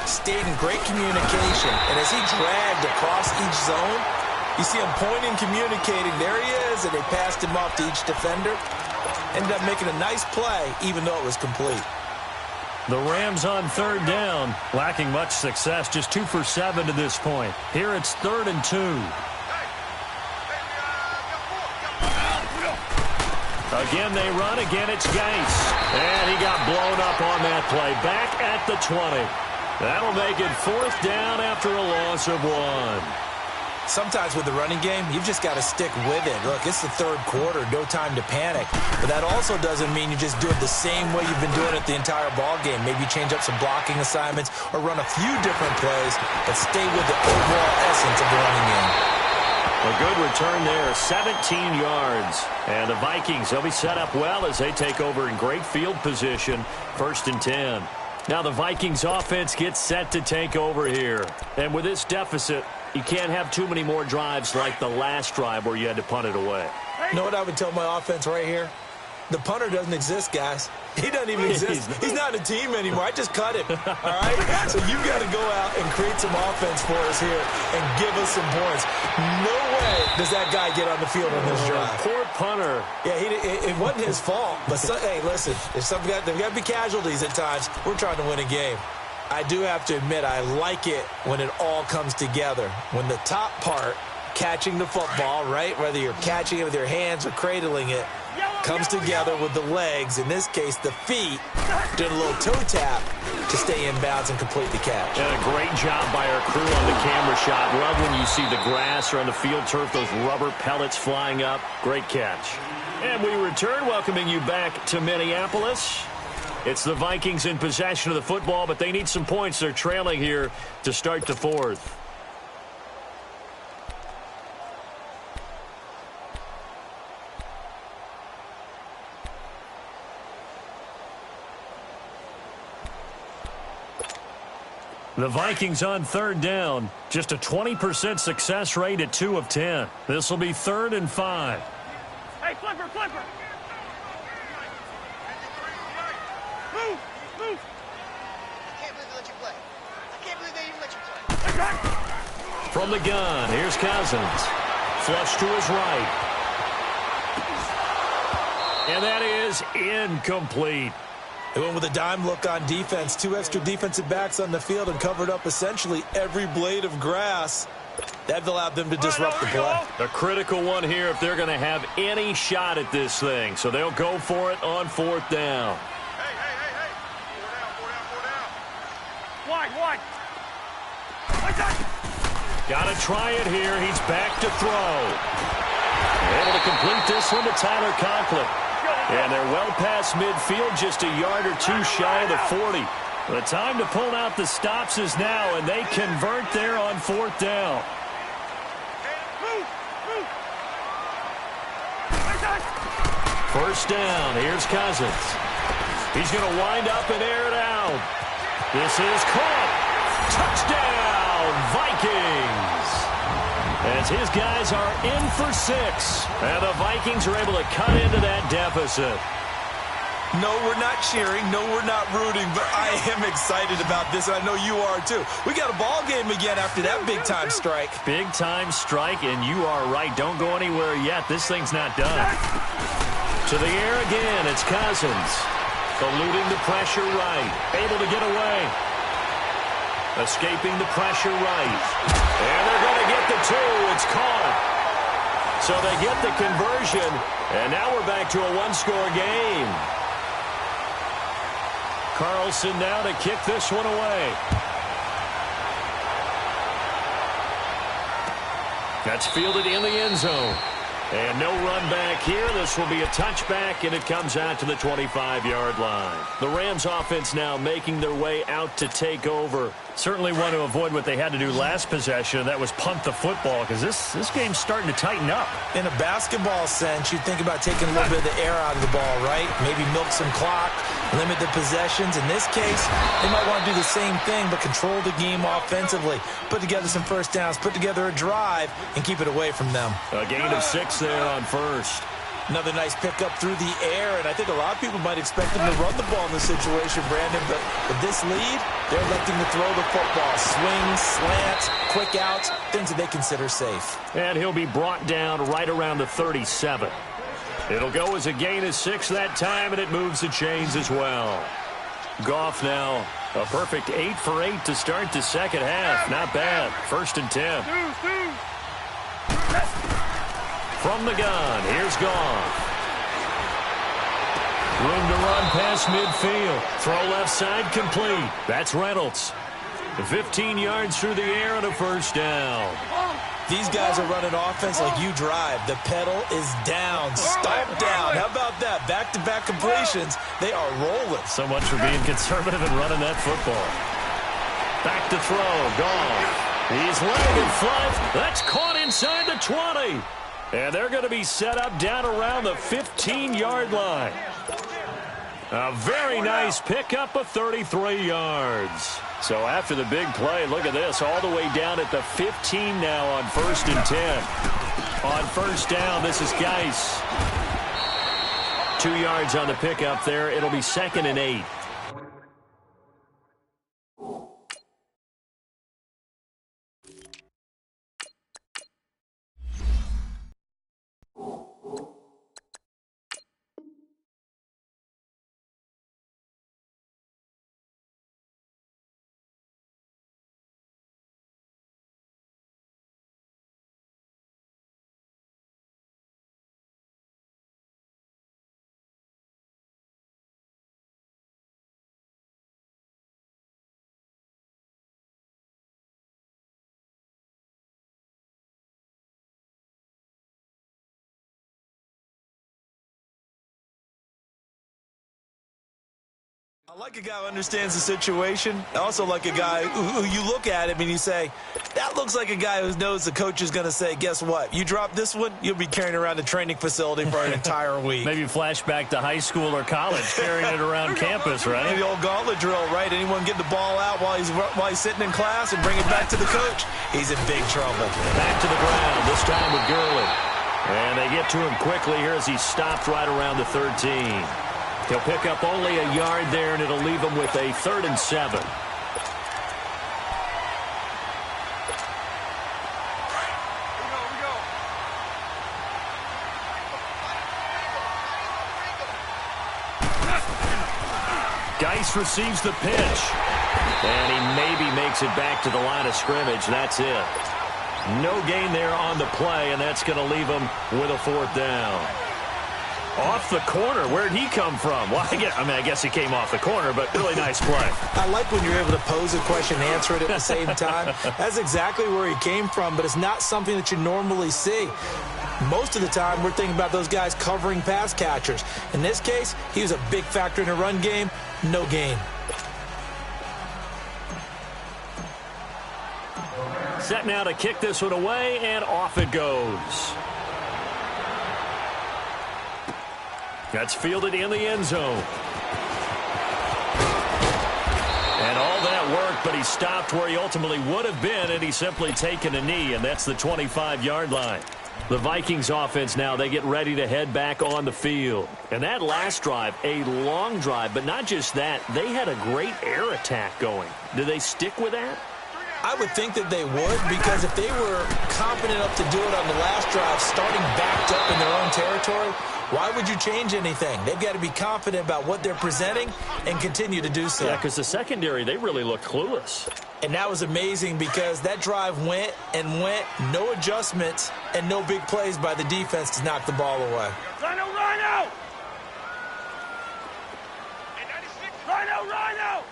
stayed in great communication. And as he dragged across each zone, you see him pointing, communicating. There he is, and they passed him off to each defender. Ended up making a nice play, even though it was complete. The Rams on third down, lacking much success, just 2 for 7 to this point. Here it's 3rd and 2. Again they run, again it's Gase. And he got blown up on that play. Back at the 20. That'll make it 4th down after a loss of 1. Sometimes with the running game, you've just got to stick with it. Look, it's the third quarter, no time to panic. But that also doesn't mean you just do it the same way you've been doing it the entire ball game. Maybe change up some blocking assignments or run a few different plays, but stay with the overall essence of the running game. A good return there, 17 yards. And the Vikings, they'll be set up well as they take over in great field position, 1st and 10. Now the Vikings offense gets set to take over here. And with this deficit, you can't have too many more drives like the last drive where you had to punt it away. You know what I would tell my offense right here? The punter doesn't exist, guys. He doesn't even exist. He's not a team anymore. I just cut him, all right? So you've got to go out and create some offense for us here and give us some points. No way does that guy get on the field on this drive. Poor punter. Yeah, it wasn't his fault. But, hey, listen, there's got to be casualties at times. We're trying to win a game. I do have to admit, I like it when it all comes together. When the top part, catching the football, right, whether you're catching it with your hands or cradling it, comes together with the legs, in this case the feet, doing a little toe tap to stay in bounds and complete the catch. And a great job by our crew on the camera shot. Love when you see the grass or on the field turf, those rubber pellets flying up. Great catch. And we return, welcoming you back to Minneapolis. It's the Vikings in possession of the football, but they need some points. They're trailing here to start the 4th. The Vikings on third down. Just a 20% success rate at 2 of 10. This will be 3rd and 5. Hey, flipper, flipper. Move, move. I can't believe they let you play. I can't believe they even let you play. From the gun, here's Cousins. Flush to his right. And that is incomplete. They went with a dime look on defense. 2 extra defensive backs on the field and covered up essentially every blade of grass. That allowed them to disrupt the play. A critical one here if they're going to have any shot at this thing. So they'll go for it on 4th down. Hey. 4 down. Wide. Like that. Got to try it here. He's back to throw. Able to complete this one to Tyler Conklin. And they're well past midfield, just a yard or two shy of the 40. The time to pull out the stops is now, and they convert there on 4th down. First down, here's Cousins. He's going to wind up and air it out. This is caught. Touchdown, Vikings. As his guys are in for 6. And the Vikings are able to cut into that deficit. No, we're not cheering. No, we're not rooting. But I am excited about this, and I know you are too. We got a ball game again after that big-time strike. Big-time strike, and you are right. Don't go anywhere yet. This thing's not done. To the air again. It's Cousins. Eluding the pressure right. Able to get away. Escaping the pressure right. And they're going to get the 2. It's caught. So they get the conversion. And now we're back to a one-score game. Carlson now to kick this one away. That's fielded in the end zone. And no run back here. This will be a touchback, and it comes out to the 25-yard line. The Rams offense now making their way out to take over. Certainly want to avoid what they had to do last possession. That was punt the football, because this game's starting to tighten up. In a basketball sense, you think about taking a little bit of the air out of the ball, right? Maybe milk some clock, limit the possessions. In this case, they might want to do the same thing, but control the game offensively. Put together some first downs, put together a drive, and keep it away from them. A gain of 6 there on first. Another nice pickup through the air, and I think a lot of people might expect them to run the ball in this situation, Brandon, but with this lead, they're electing to throw the football. Swings, slants, quick outs, things that they consider safe. And he'll be brought down right around the 37. It'll go as a gain of 6 that time, and it moves the chains as well. Goff now, a perfect 8 for 8 to start the second half. Not bad. 1st and 10. From the gun, here's Goff. Room to run past midfield. Throw left side complete. That's Reynolds. 15 yards through the air and a first down. These guys are running offense like you drive. The pedal is down, stomp down. How about that? Back-to-back completions. They are rolling. So much for being conservative and running that football. Back to throw. Goff. He's letting it fly. That's caught inside the 20. And they're going to be set up down around the 15-yard line. A very nice pickup of 33 yards. So after the big play, look at this, all the way down at the 15 now on 1st and 10. On first down, this is Geis. 2 yards on the pickup there. It'll be 2nd and 8. I like a guy who understands the situation. I also like a guy who you look at him and you say, that looks like a guy who knows the coach is going to say, guess what? You drop this one, you'll be carrying around a training facility for an entire week. Maybe flashback to high school or college, carrying it around campus, right? Maybe the old gauntlet drill, right? Anyone get the ball out while he's sitting in class and bring it back to the coach? He's in big trouble. Back to the ground, this time with Gurley. And they get to him quickly here as he's stopped right around the 13. He'll pick up only a yard there, and it'll leave him with a 3rd and 7. Geis receives the pitch. And he maybe makes it back to the line of scrimmage. That's it. No gain there on the play, and that's going to leave him with a 4th down. Off the corner. Where'd he come from? Well, I guess he came off the corner, but really nice play. I like when you're able to pose a question and answer it at the same time. That's exactly where he came from, but it's not something that you normally see. Most of the time, we're thinking about those guys covering pass catchers. In this case, he was a big factor in the run game. No gain. Set now to kick this one away, and off it goes. That's fielded in the end zone. And all that work, but he stopped where he ultimately would have been, and he's simply taken a knee, and that's the 25-yard line. The Vikings offense now, they get ready to head back on the field. And that last drive, a long drive, but not just that, they had a great air attack going. Do they stick with that? I would think that they would, because if they were confident enough to do it on the last drive, starting backed up in their own territory, why would you change anything? They've got to be confident about what they're presenting and continue to do so. Yeah, because the secondary, they really look clueless. And that was amazing because that drive went and went, no adjustments, and no big plays by the defense to knock the ball away. Rhino, Rhino! Rhino, Rhino!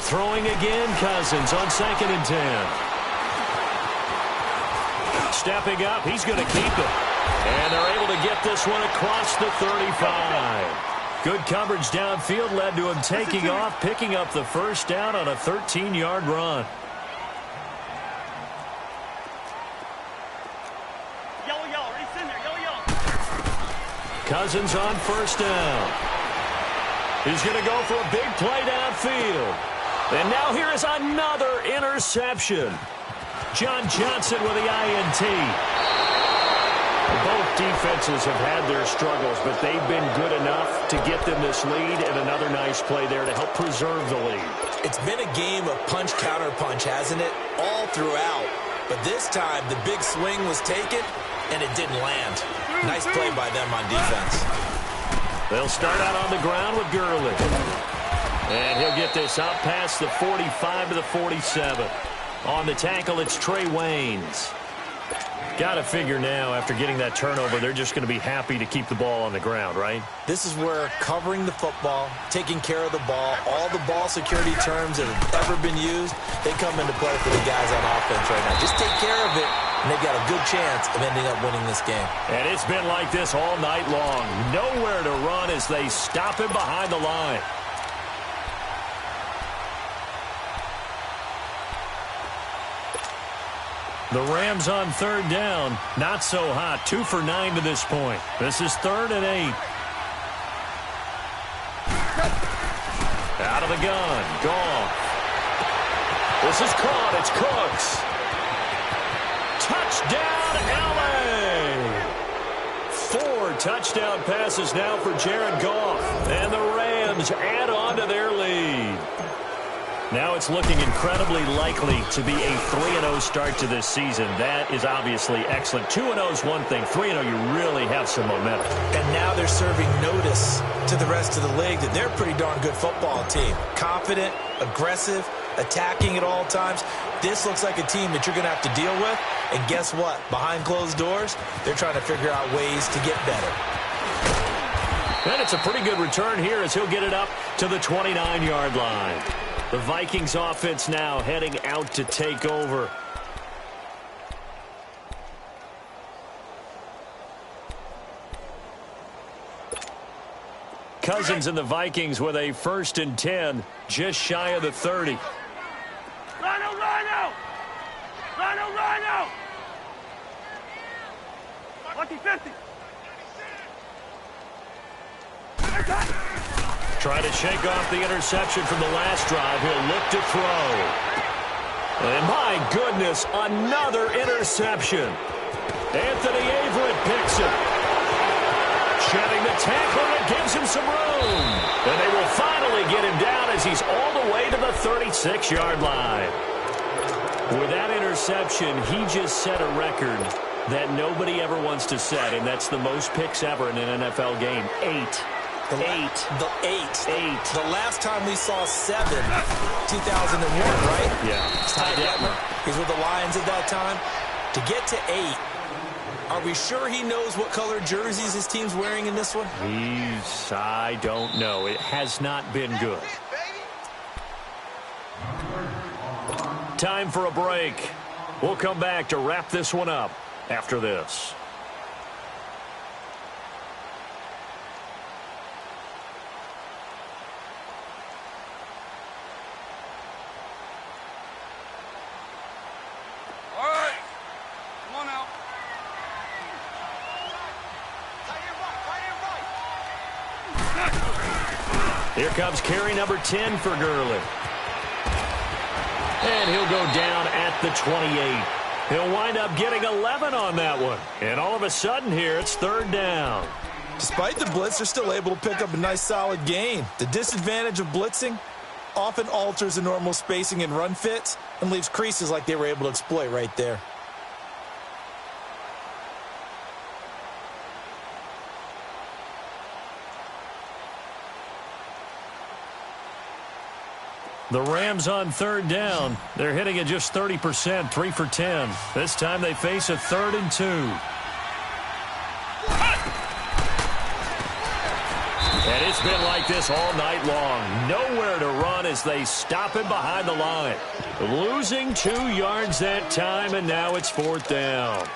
Throwing again, Cousins on 2nd and 10. Stepping up, he's going to keep it. And they're able to get this one across the 35. Good coverage downfield led to him taking off, picking up the first down on a 13-yard run. Yellow, yellow, he's in there, yellow, yellow. Cousins on first down. He's going to go for a big play downfield. And now here is another interception. John Johnson with the INT. Both defenses have had their struggles, but they've been good enough to get them this lead, and another nice play there to help preserve the lead. It's been a game of punch-counter-punch, hasn't it? All throughout. But this time, the big swing was taken, and it didn't land. Nice play by them on defense. They'll start out on the ground with Gurley. And he'll get this up past the 45 to the 47. On the tackle, it's Trey Waynes. Got to figure now, after getting that turnover, they're just going to be happy to keep the ball on the ground, right? This is where covering the football, taking care of the ball, all the ball security terms that have ever been used, they come into play for the guys on offense right now. Just take care of it, and they've got a good chance of ending up winning this game. And it's been like this all night long. Nowhere to run as they stop him behind the line. The Rams on 3rd down. Not so hot. 2 for 9 to this point. This is 3rd and 8. Out of the gun. Gone. This is caught. It's Cooks. Touchdown, LA! 4 touchdown passes now for Jared Goff. And the Rams add on to their lead. Now it's looking incredibly likely to be a 3-0 start to this season. That is obviously excellent. 2-0 is one thing. 3-0, you really have some momentum. And now they're serving notice to the rest of the league that they're a pretty darn good football team. Confident, aggressive, attacking at all times. This looks like a team that you're going to have to deal with. And guess what? Behind closed doors, they're trying to figure out ways to get better. And it's a pretty good return here as he'll get it up to the 29-yard line. The Vikings offense now heading out to take over. Cousins and the Vikings with a 1st and 10, just shy of the 30. Rhino, Rhino! Rhino, Rhino! Lucky 50. Try to shake off the interception from the last drive. He'll look to throw. And my goodness, another interception. Anthony Averett picks it. Shedding the tackler, it gives him some room. And they will finally get him down as he's all the way to the 36-yard line. With that interception, he just set a record that nobody ever wants to set, and that's the most picks ever in an NFL game. 8. The last time we saw 7, 2001, right? Yeah. Ty Detmer. He's with the Lions at that time. To get to 8 Are we sure he knows what color jerseys his team's wearing in this one? I don't know. It has not been good. Time for a break. We'll come back to wrap this one up after this. All right. Come on now. Here comes carry number 10 for Gurley. And he'll go down at the 28. He'll wind up getting 11 on that one. And all of a sudden here, it's third down. Despite the blitz, they're still able to pick up a nice solid gain. The disadvantage of blitzing often alters the normal spacing and run fits and leaves creases like they were able to exploit right there. The Rams on third down. They're hitting at just 30%, 3 for 10. This time they face a 3rd and 2. And it's been like this all night long. Nowhere to run as they stop him behind the line. Losing 2 yards that time, and now it's 4th down.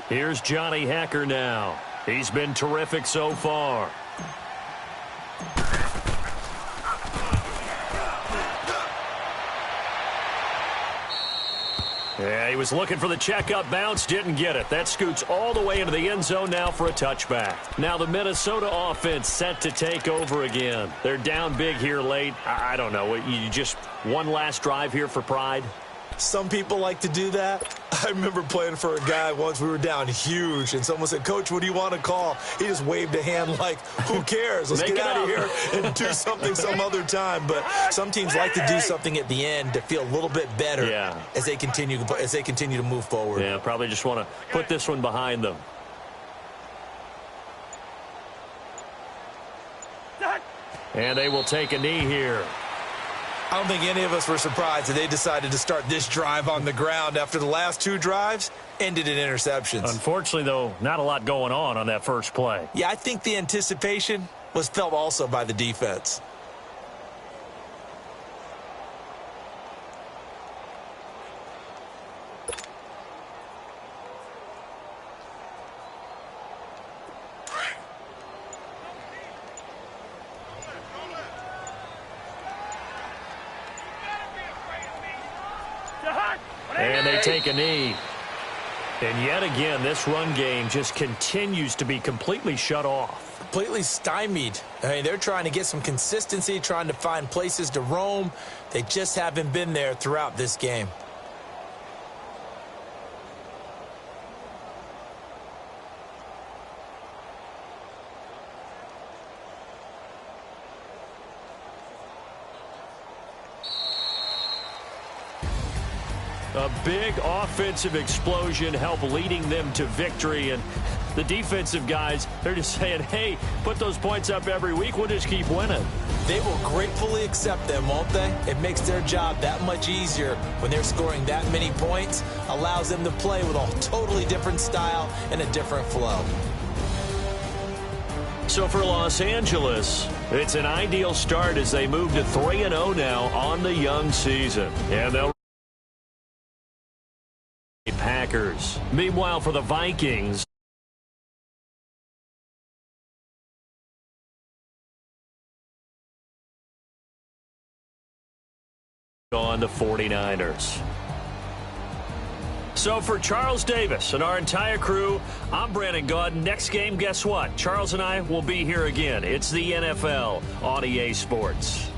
Here's Johnny Hacker now. He's been terrific so far. Yeah, he was looking for the checkup bounce, didn't get it. That scoots all the way into the end zone now for a touchback. Now the Minnesota offense set to take over again. They're down big here late. I don't know. You just one last drive here for pride? Some people like to do that. I remember playing for a guy once. We were down huge, and someone said, "Coach, what do you want to call?" He just waved a hand like, "Who cares? Let's get out of here and do something some other time." But some teams like to do something at the end to feel a little bit better as they continue to move forward. Yeah, probably just want to put this one behind them. And they will take a knee here. I don't think any of us were surprised that they decided to start this drive on the ground after the last 2 drives ended in interceptions. Unfortunately, though, not a lot going on that first play. Yeah, I think the anticipation was felt also by the defense. And they take a knee. And yet again, this run game just continues to be completely shut off. Completely stymied. I mean, they're trying to get some consistency, trying to find places to roam. They just haven't been there throughout this game. A big offensive explosion helped leading them to victory. And the defensive guys, they're just saying, hey, put those points up every week. We'll just keep winning. They will gratefully accept them, won't they? It makes their job that much easier when they're scoring that many points. Allows them to play with a totally different style and a different flow. So for Los Angeles, it's an ideal start as they move to 3-0 now on the young season. And they'll Packers. Meanwhile, for the Vikings, on the 49ers. So for Charles Davis and our entire crew, I'm Brandon Gaudin. Next game, guess what? Charles and I will be here again. It's the NFL on EA Sports.